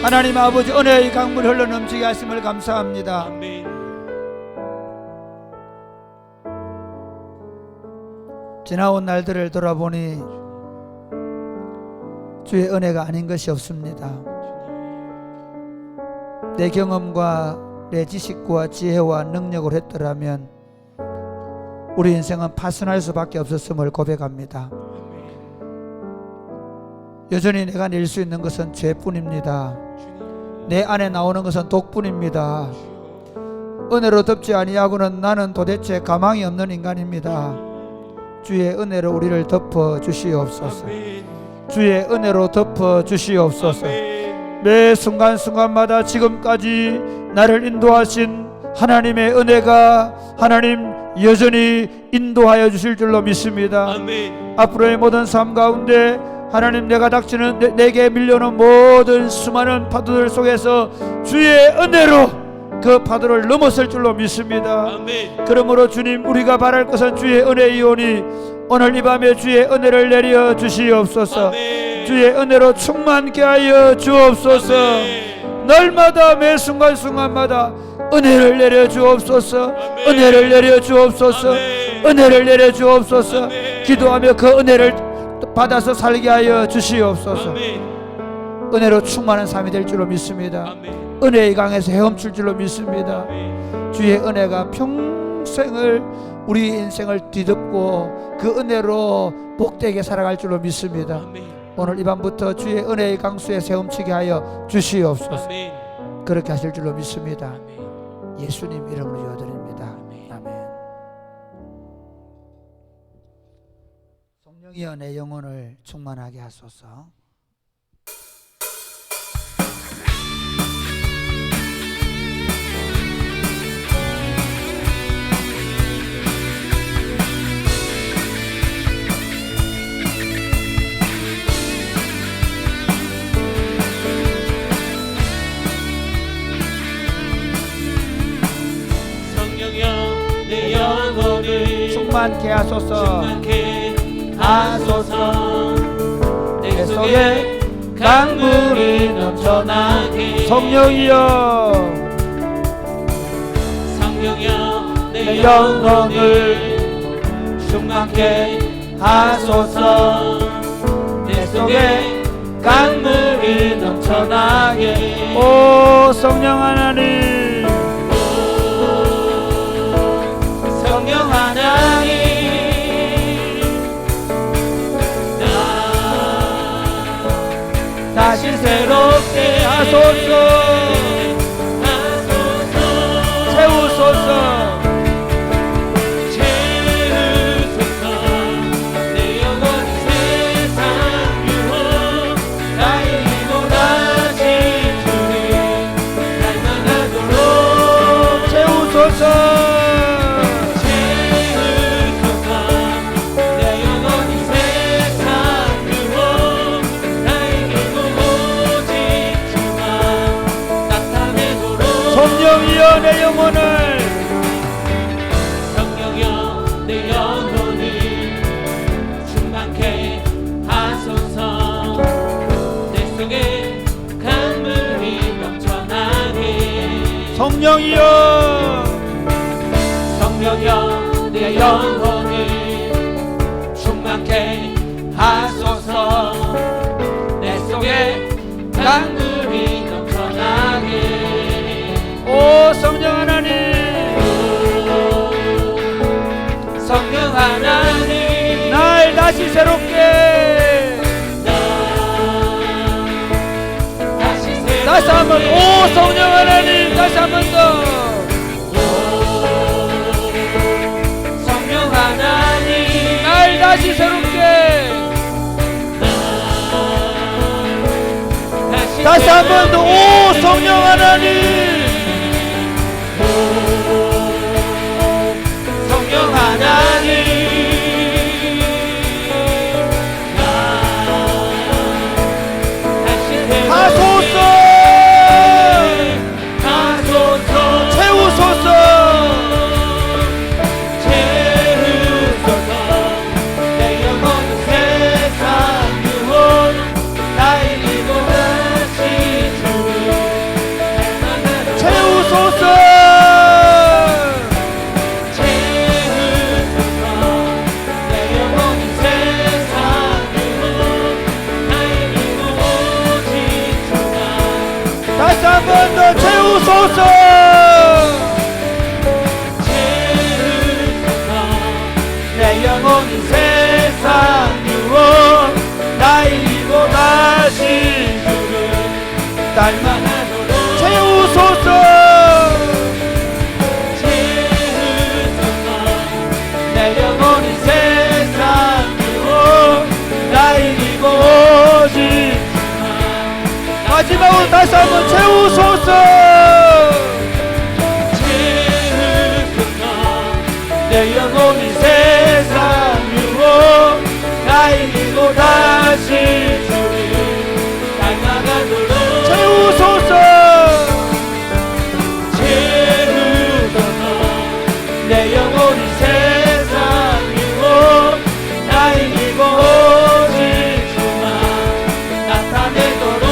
하나님 아버지, 은혜의 강물 흘러넘치게 하심을 감사합니다. 아멘. 지나온 날들을 돌아보니 주의 은혜가 아닌 것이 없습니다. 내 경험과 내 지식과 지혜와 능력을 했더라면 우리 인생은 파손할 수밖에 없었음을 고백합니다. 여전히 내가 낼 수 있는 것은 죄뿐입니다. 내 안에 나오는 것은 독뿐입니다. 은혜로 덮지 아니하고는 나는 도대체 가망이 없는 인간입니다. 주의 은혜로 우리를 덮어 주시옵소서. 주의 은혜로 덮어 주시옵소서. 매 순간순간마다 지금까지 나를 인도하신 하나님의 은혜가 하나님 여전히 인도하여 주실 줄로 믿습니다. 아멘. 앞으로의 모든 삶 가운데 하나님, 내가 닥치는 내게 밀려오는 모든 수많은 파도들 속에서 주의 은혜로 그 파도를 넘어설 줄로 믿습니다. 아멘. 그러므로 주님, 우리가 바랄 것은 주의 은혜이오니 오늘 이 밤에 주의 은혜를 내려 주시옵소서. 아멘. 주의 은혜로 충만케 하여 주옵소서. 아멘. 날마다 매 순간순간마다 은혜를 내려 주옵소서. 아멘. 은혜를 내려 주옵소서. 아멘. 은혜를 내려 주옵소서. 아멘. 기도하며 그 은혜를 받아서 살게 하여 주시옵소서. 아멘. 은혜로 충만한 삶이 될 줄로 믿습니다. 아멘. 은혜의 강에서 헤엄칠 줄로 믿습니다. 아멘. 주의 은혜가 평생을 우리 인생을 뒤덮고 그 은혜로 복되게 살아갈 줄로 믿습니다. 아멘. 오늘 이 밤부터 주의 은혜의 강수에 헤엄치게 하여 주시옵소서. 아멘. 그렇게 하실 줄로 믿습니다. 아멘. 예수님 이름으로 기도드립니다. 아멘. 아멘. 성령이여 내 영혼을 충만하게 하소서. 내 영혼을 충만케 하소서. 충만케 하소서. 내 속에 속에 강물이 넘쳐나게. 성령이여 성령이여 내 내 영혼을 영혼을 충만케 하소서. 내 속에 강물이 넘쳐나게. 오 성령 하나님, 성령 하나님, 다시 새롭게 하소서. 채우소서. 채우소서. 내 영혼 세상 유혹 나의 이고나신 주님 날만하도록 채우소서. 영혼을 성령여 내 영혼을 충만케 하소서. 내 속에 강물이 넘쳐나게. 성령이여 성령여 내 영혼을 충만케 하소서. 내 속에 강물이 넘쳐나게. 오 성령 하나님 성령 하나님 날 다시 새롭게 다시 한번 오 성령 하나님 다시 한 번 더 성령 하나님 날 다시 새롭게 다시 한 번 더 오 성령 하나님 성령 하나님 하소서 하소서 채우소서 채우소서. 내 영혼은 세상 유혹 나의 이곳이 주를 채우소서 내 영혼은 세상 유혹 나의 이곳이 주가. 다시 한 번 더 채우소서 내 영혼은 세상 유혹 나의 이곳 다시 주를 닮아가도록 채우소서 내 영혼은 세상 유혹 나의 이곳 마지막으로 다시 한 번 채우소서 내 영혼이 세상 유혹 나의 이곳 다시 주를 닮아가도록 채우소서 내 영혼이 세상 유혹 나의 이곳 주만 나타내도록.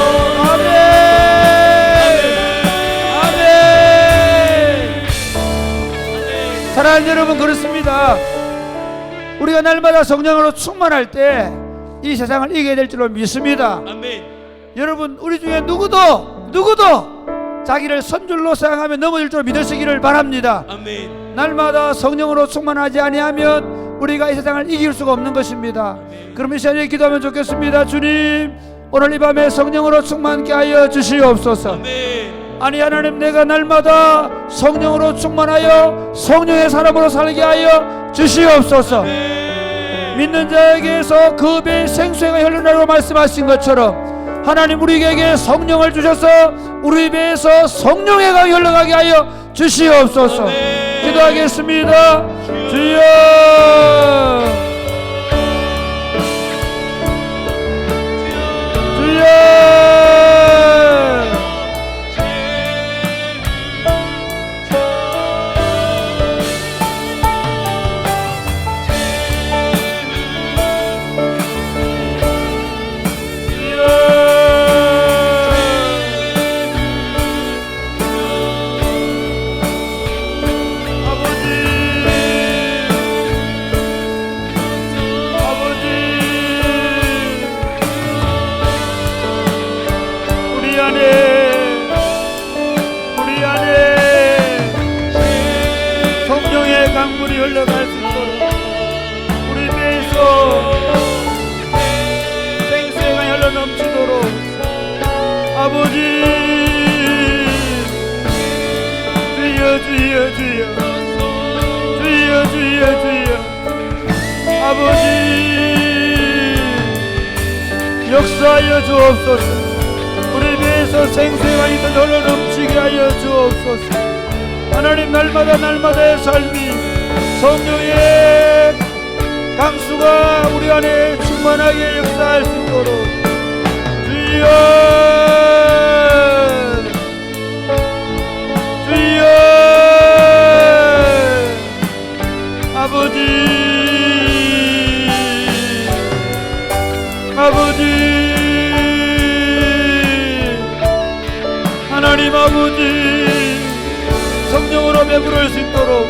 사랑하는 여러분 그렇습니다. 우리가 날마다 성령으로 충만할 때 이 세상을 이겨야 될 줄로 믿습니다. 아멘. 여러분 우리 중에 누구도 자기를 선줄로 생각하며 넘어질 줄 믿으시기를 바랍니다. 아멘. 날마다 성령으로 충만하지 아니하면 우리가 이 세상을 이길 수가 없는 것입니다. 그럼 이 시간에 기도하면 좋겠습니다. 주님 오늘 이 밤에 성령으로 충만케 하여 주시옵소서. 아멘. 아니 하나님 내가 날마다 성령으로 충만하여 성령의 사람으로 살게 하여 주시옵소서. 믿는 자에게서 그 배에 생수가 흘러나오고 말씀하신 것처럼 하나님 우리에게 성령을 주셔서 우리 배에서 성령의 강이 흘러가게 하여 주시옵소서. 기도하겠습니다. 주여 강물이 흘러갈 수 있도록 우리 배에서 생수의 강이 흘러 넘치도록 아버지 주여 주여 주여 주여 주여 주여 아버지 역사하여 주옵소서. 우리 배에서 생수의 강이 흘러 넘치게 하여 주옵소서. 하나님 날마다의 삶이 성령의 강수가 우리 안에 충만하게 역사할 수 있도록 주여 주여 하나님 아버지 성령으로 배부를 수 있도록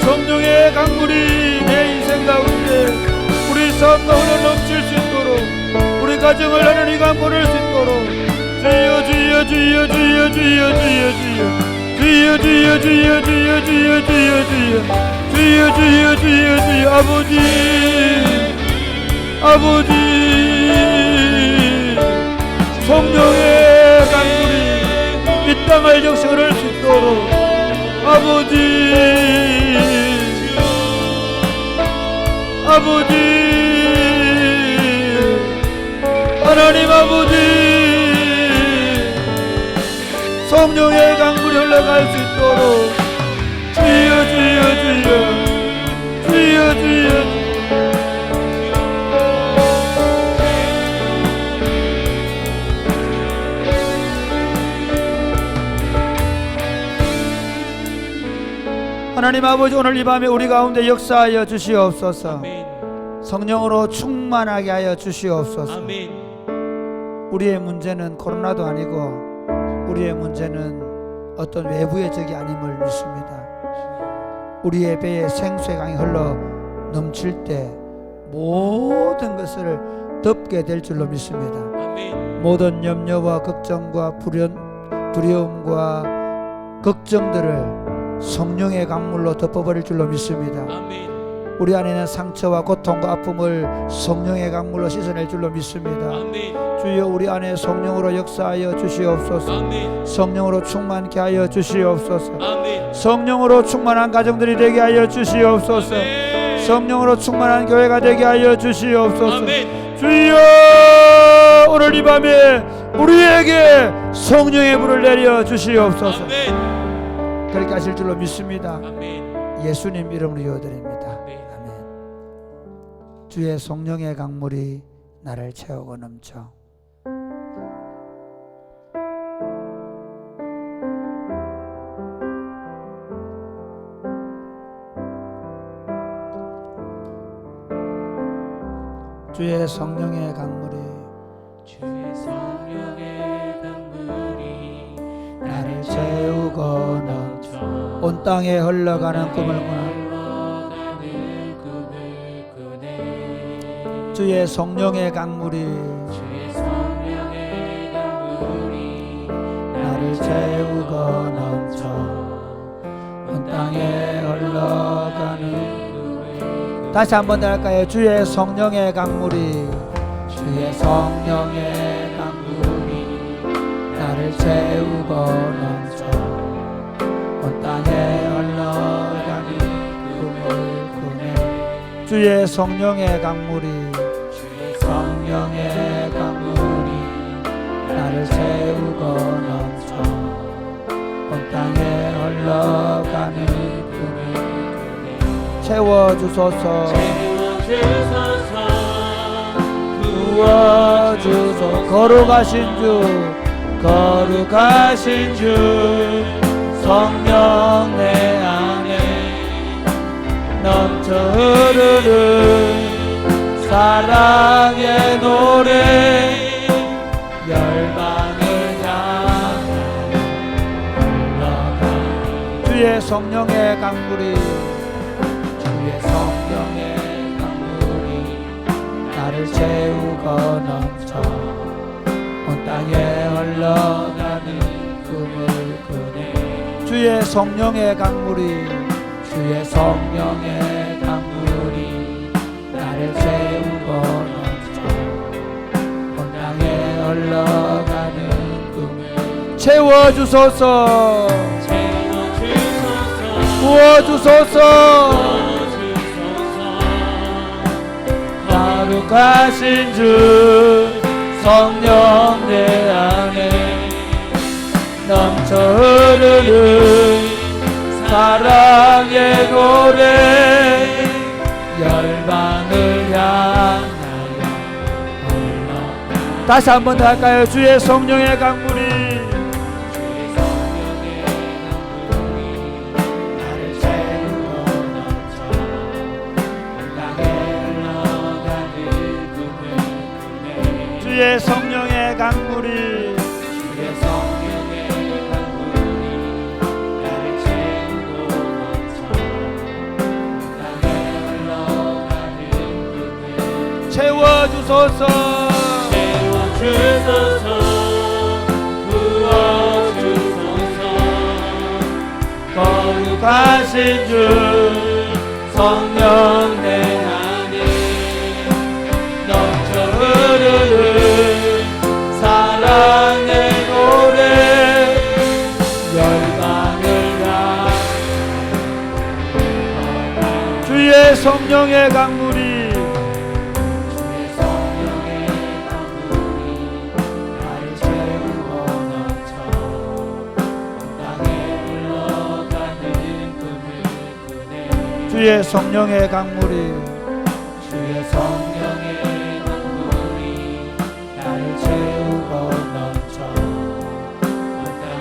성령의 강물이 내 인생 가운데 우리 삶 가운데 넘칠 수 있도록 우리 가정을 하나님 강물을 수 있도록 주여 주여 주여 주여 주여 주여 주여 주여 주여 주여 주여 주여 주여 주여 주여 주여 주여 아버지 성령의 강물이 이 땅을 적셔낼 수 있도록 하나님 아버지 성령의 강물이 흘러갈 수 있도록 주여 주여 주여 주여 주여 하나님 아버지 오늘 이 밤에 우리 가운데 역사하여 주시옵소서. 아멘. 성령으로 충만하게 하여 주시옵소서. 아멘. 우리의 문제는 코로나도 아니고 우리의 문제는 어떤 외부의 적이 아님을 믿습니다. 우리의 배에 생수의 강이 흘러 넘칠 때 모든 것을 덮게 될 줄로 믿습니다. 아멘. 모든 염려와 걱정과 두려움과 걱정들을 성령의 강물로 덮어버릴 줄로 믿습니다. 아멘. 우리 안에 있는 상처와 고통과 아픔을 성령의 강물로 씻어낼 줄로 믿습니다. 아멘. 주여 우리 안에 성령으로 역사하여 주시옵소서. 아멘. 성령으로 충만케 하여 주시옵소서. 아멘. 성령으로 충만한 가정들이 되게 하여 주시옵소서. 아멘. 성령으로 충만한 교회가 되게 하여 주시옵소서. 아멘. 주여 오늘 이 밤에 우리에게 성령의 불을 내려 주시옵소서. 아멘. 그렇게 하실 줄로 믿습니다. 아멘. 예수님 이름으로 기도드립니다. 아멘. 아멘. 주의 성령의 강물이 나를 채우고 넘쳐 주의 성령의 강물이 주의 성령의 강물이 나를 채우고 넘쳐 온 땅에 흘러가는 꿈을 꾸네. 주의 성령의 강물이 나를 채우고 넘쳐 온 땅에 흘러가는 다시 한번 더 할까요? 주의 성령의 강물이 주의 성령의 강물이 나를 채우고 넘쳐 온 땅에 흘러가는 꿈을 꾸네. 주의 성령의 강물이 성령의 강물이 나를 채우고 넘쳐 온 땅에 흘러가는 꿈을 꾸네. 채워주소서 부어주소서. 거룩하신 주 성령 내 안에 넘쳐 흐르는 사랑의 노래 열방을 향하여 흘러가. 주의 성령의 강물이 나를 채우고 넘쳐 온 땅에 흘러가는 꿈을 꾸네. 주의 성령의 강물이 나를 채우고 넘쳐 온 땅에 흘러가는 꿈을 채워주소서. 부어주소서. 거룩하신 주 성령 내 안에 넘쳐 흐르는 사랑의 노래 열방을 향하여 흘러가. 다시 한 번 더 할까요? 주의 성령의 강물이 나를 채우고 넘쳐 온 땅에 흘러가는 꿈을 꾸네. 주의 성령의 강물이 주의 성령의 강물이 나를 채우고 넘쳐 땅에 흘러가는 그늘 채워주소서 채워주소서 부어주소서 거룩하신 주 성령 내 안에 넘쳐 흐르는 사랑의 노래 열방을 향해 주의 성령의 강물이 주의 성령의 강물이 나를 채우고 넘쳐 땅에 흘러가는 그물 주의 성령의 강물이 주의 성령의 강물이 나를 채우고 넘쳐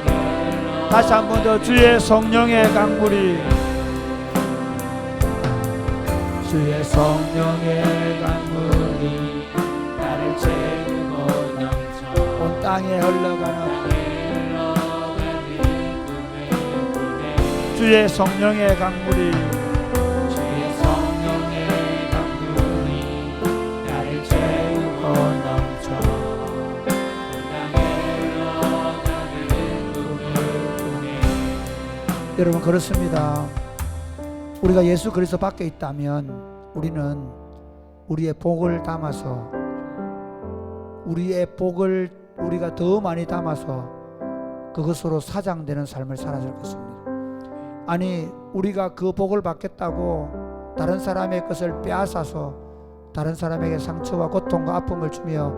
땅에 다시 한 번 더 주의 성령의 강물이 주의 성령의 강물이 나를 채우고 넘쳐 온 땅에 흘러가는 주의 성령의 강물이 주의 성령의 강물이 나를 채우고 넘쳐 땅에 흘러가는 그물 여러분 그렇습니다. 우리가 예수 그리스도 밖에 있다면 우리는 우리의 복을 담아서 우리의 복을 우리가 더 많이 담아서 그것으로 사장되는 삶을 살아줄 것입니다. 아니 우리가 그 복을 받겠다고 다른 사람의 것을 빼앗아서 다른 사람에게 상처와 고통과 아픔을 주며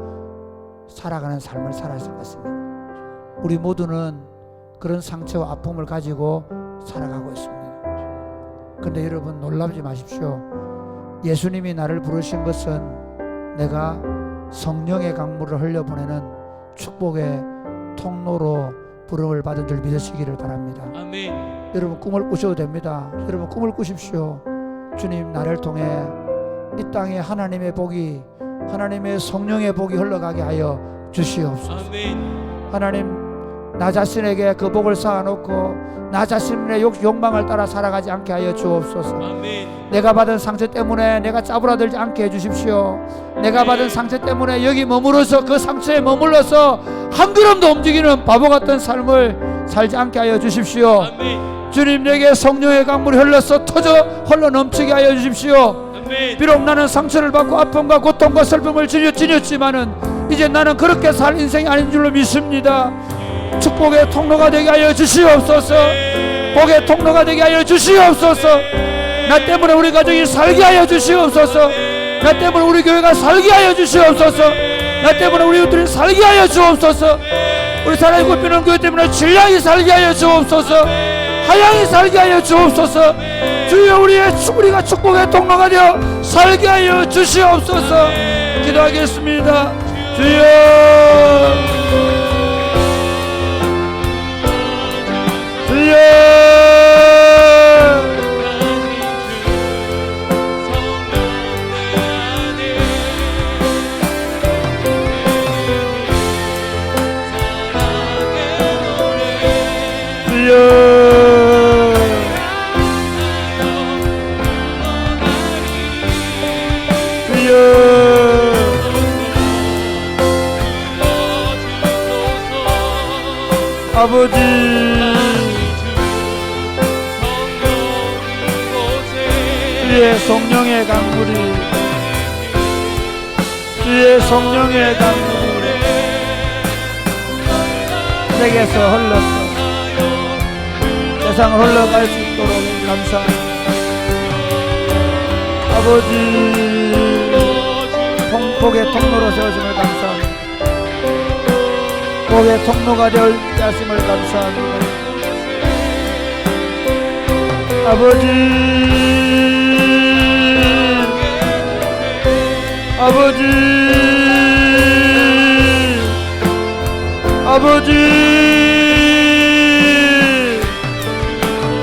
살아가는 삶을 살았을 것입니다. 우리 모두는 그런 상처와 아픔을 가지고 살아가고 있습니다. 그런데 여러분 놀라지 마십시오. 예수님이 나를 부르신 것은 내가 성령의 강물을 흘려보내는 축복의 통로로 부름을 받은 줄 믿으시기를 바랍니다. 아멘. 여러분 꿈을 꾸셔도 됩니다. 여러분 꿈을 꾸십시오. 주님 나를 통해 이 땅에 하나님의 복이 하나님의 성령의 복이 흘러가게 하여 주시옵소서. 아멘. 하나님 나 자신에게 그 복을 쌓아놓고 나 자신의 욕망을 따라 살아가지 않게 하여 주옵소서. 아멘. 내가 받은 상처 때문에 내가 짜부라들지 않게 해주십시오. 내가 받은 상처 때문에 여기 머무러서 그 상처에 머물러서 한 걸음도 움직이는 바보 같은 삶을 살지 않게 하여 주십시오. 아멘. 주님 내게 성령의 강물이 흘러서 터져 흘러 넘치게 하여 주십시오. 아멘. 비록 나는 상처를 받고 아픔과 고통과 슬픔을 지녔지만은 이제 나는 그렇게 살 인생이 아닌 줄로 믿습니다. 축복의 통로가 되게 하여 주시옵소서. 복의 통로가 되게 하여 주시옵소서. 나 때문에 우리 가족이 살게 하여 주시옵소서. 나 때문에 우리 교회가 살게 하여 주시옵소서. 나 때문에 우리 이웃들이 살게 하여 주옵소서. 우리 사랑이 굽히는 교회 때문에 질량이 살게 하여 주옵소서. 하양이 살게 하여 주옵소서. 주여 우리가 축복의 통로가 되어 살게 하여 주시옵소서. 기도하겠습니다. 주여 아버지 주의 성령의 강물이 주의 성령의 강물이 내게서 흘러서 세상을 흘러갈 수 있도록 감사합니다. 아버지 복의 통로로 세워줌을 감사합니다. 복의 통로가 되어 하심을 감사합니다. 아버지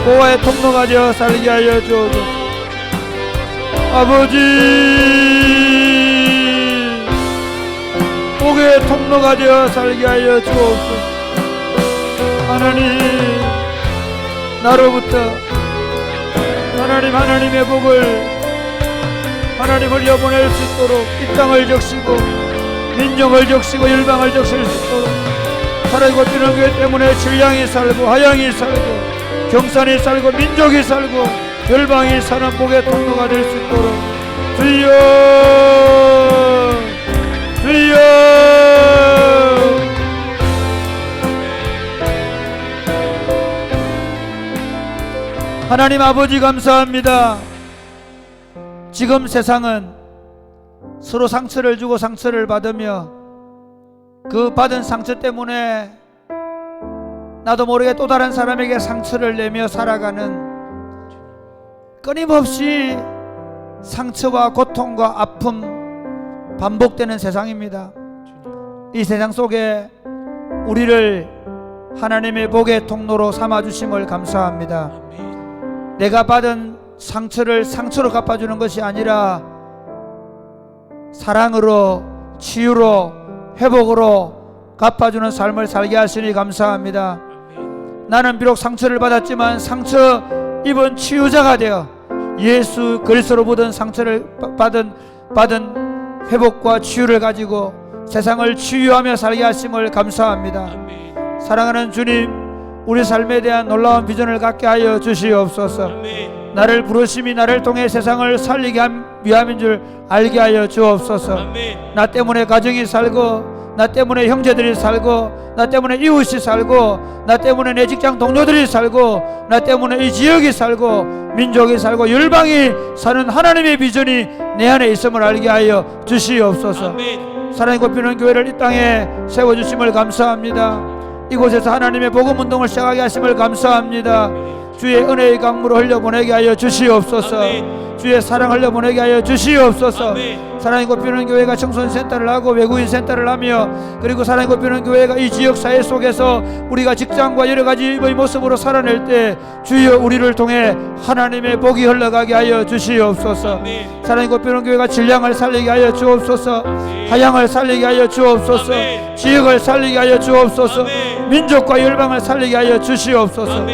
보호의 통로가 되어 살게 하여 주옵소서. 아버지 복의 통로가 되어 살게 하여 주옵소서. 하나님, 나로부터 하나님의 복을 하나님 흘려보낼 수 있도록 이 땅을 적시고 민족을 적시고 열방을 적실 수 있도록 살아있고 뛰는 교회 때문에 질량이 살고 하양이 살고 경산이 살고 민족이 살고 열방이 사는 복의 통로가 될 수 있도록 주여 주여 하나님 아버지 감사합니다. 지금 세상은 서로 상처를 주고 상처를 받으며 그 받은 상처 때문에 나도 모르게 또 다른 사람에게 상처를 내며 살아가는 끊임없이 상처와 고통과 아픔 반복되는 세상입니다. 이 세상 속에 우리를 하나님의 복의 통로로 삼아주심을 감사합니다. 내가 받은 상처를 상처로 갚아주는 것이 아니라 사랑으로 치유로 회복으로 갚아주는 삶을 살게 하시니 감사합니다. 나는 비록 상처를 받았지만 상처 입은 치유자가 되어 예수 그리스도로 묻은 상처를 받은 회복과 치유를 가지고 세상을 치유하며 살게 하심을 감사합니다. 사랑하는 주님, 우리 삶에 대한 놀라운 비전을 갖게 하여 주시옵소서. 나를 부르심이 나를 통해 세상을 살리게 위함인 줄 알게 하여 주옵소서. 나 때문에 가정이 살고 나 때문에 형제들이 살고 나 때문에 이웃이 살고 나 때문에 내 직장 동료들이 살고 나 때문에 이 지역이 살고 민족이 살고 열방이 사는 하나님의 비전이 내 안에 있음을 알게 하여 주시옵소서. 사랑이 곱히는 교회를 이 땅에 세워주심을 감사합니다. 이곳에서 하나님의 복음운동을 시작하게 하심을 감사합니다. 주의 은혜의 강물을 흘려보내게 하여 주시옵소서. 주의 사랑 흘려보내게 하여 주시옵소서. 사랑이 곱히는 교회가 청소년센터를 하고 외국인 센터를 하며 그리고 사랑이 곱히는 교회가 이 지역사회 속에서 우리가 직장과 여러가지의 모습으로 살아낼 때 주여 우리를 통해 하나님의 복이 흘러가게 하여 주시옵소서. 사랑이 곱히는 교회가 질량을 살리게 하여 주옵소서. 하양을 살리게 하여 주옵소서. 지역을 살리게 하여 주옵소서. 민족과 열방을 살리게 하여 주시옵소서.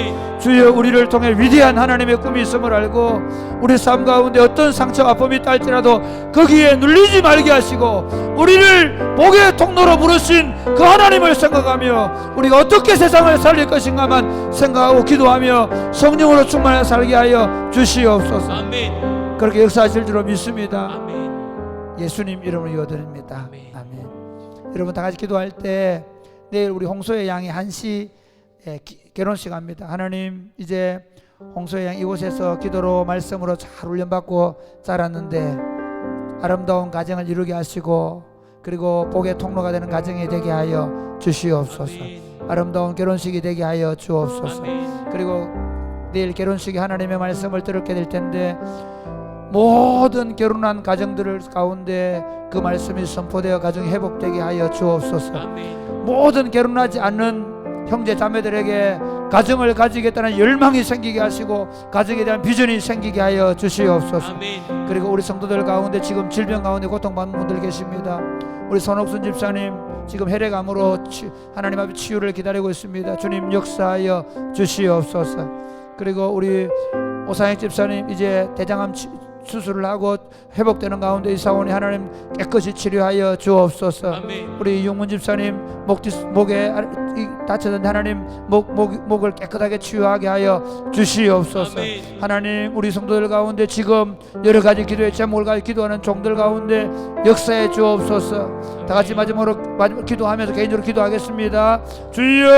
주여 우리를 통해 위대한 하나님의 꿈이 있음을 알고 우리 삶 가운데 어떤 상처 아픔이 있다 할지라도 거기에 눌리지 말게 하시고 우리를 복의 통로로 부르신 그 하나님을 생각하며 우리가 어떻게 세상을 살릴 것인가만 생각하고 기도하며 성령으로 충만해 살게 하여 주시옵소서. 아멘. 그렇게 역사하실 줄로 믿습니다. 아멘. 예수님 이름으로 이어드립니다. 아멘. 여러분 다 같이 기도할 때 내일 우리 홍소의 양이 1시 결혼식 합니다. 하나님, 이제 홍소의 양 이곳에서 기도로 말씀으로 잘 훈련받고 자랐는데 아름다운 가정을 이루게 하시고 그리고 복의 통로가 되는 가정이 되게 하여 주시옵소서. 아름다운 결혼식이 되게 하여 주옵소서. 그리고 내일 결혼식에 하나님의 말씀을 들었게 될 텐데 모든 결혼한 가정들 가운데 그 말씀이 선포되어 가정이 회복되게 하여 주옵소서. 모든 결혼하지 않는 형제 자매들에게 가정을 가지겠다는 열망이 생기게 하시고 가정에 대한 비전이 생기게 하여 주시옵소서. 그리고 우리 성도들 가운데 지금 질병 가운데 고통받는 분들 계십니다. 우리 손옥순 집사님 지금 혈액암으로 하나님 앞에 치유를 기다리고 있습니다. 주님 역사하여 주시옵소서. 그리고 우리 오상혁 집사님 이제 대장암 수술을 하고 회복되는 가운데 이사원이 하나님 깨끗이 치료하여 주옵소서. 우리 이용문 집사님 목에 다쳤는데 하나님 목을 깨끗하게 치유하게 하여 주시옵소서. 하나님 우리 성도들 가운데 지금 여러가지 기도의 제목을 가지고 기도하는 종들 가운데 역사해 주옵소서. 다같이 마지막으로 기도하면서 개인적으로 기도하겠습니다. 주여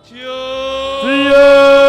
주여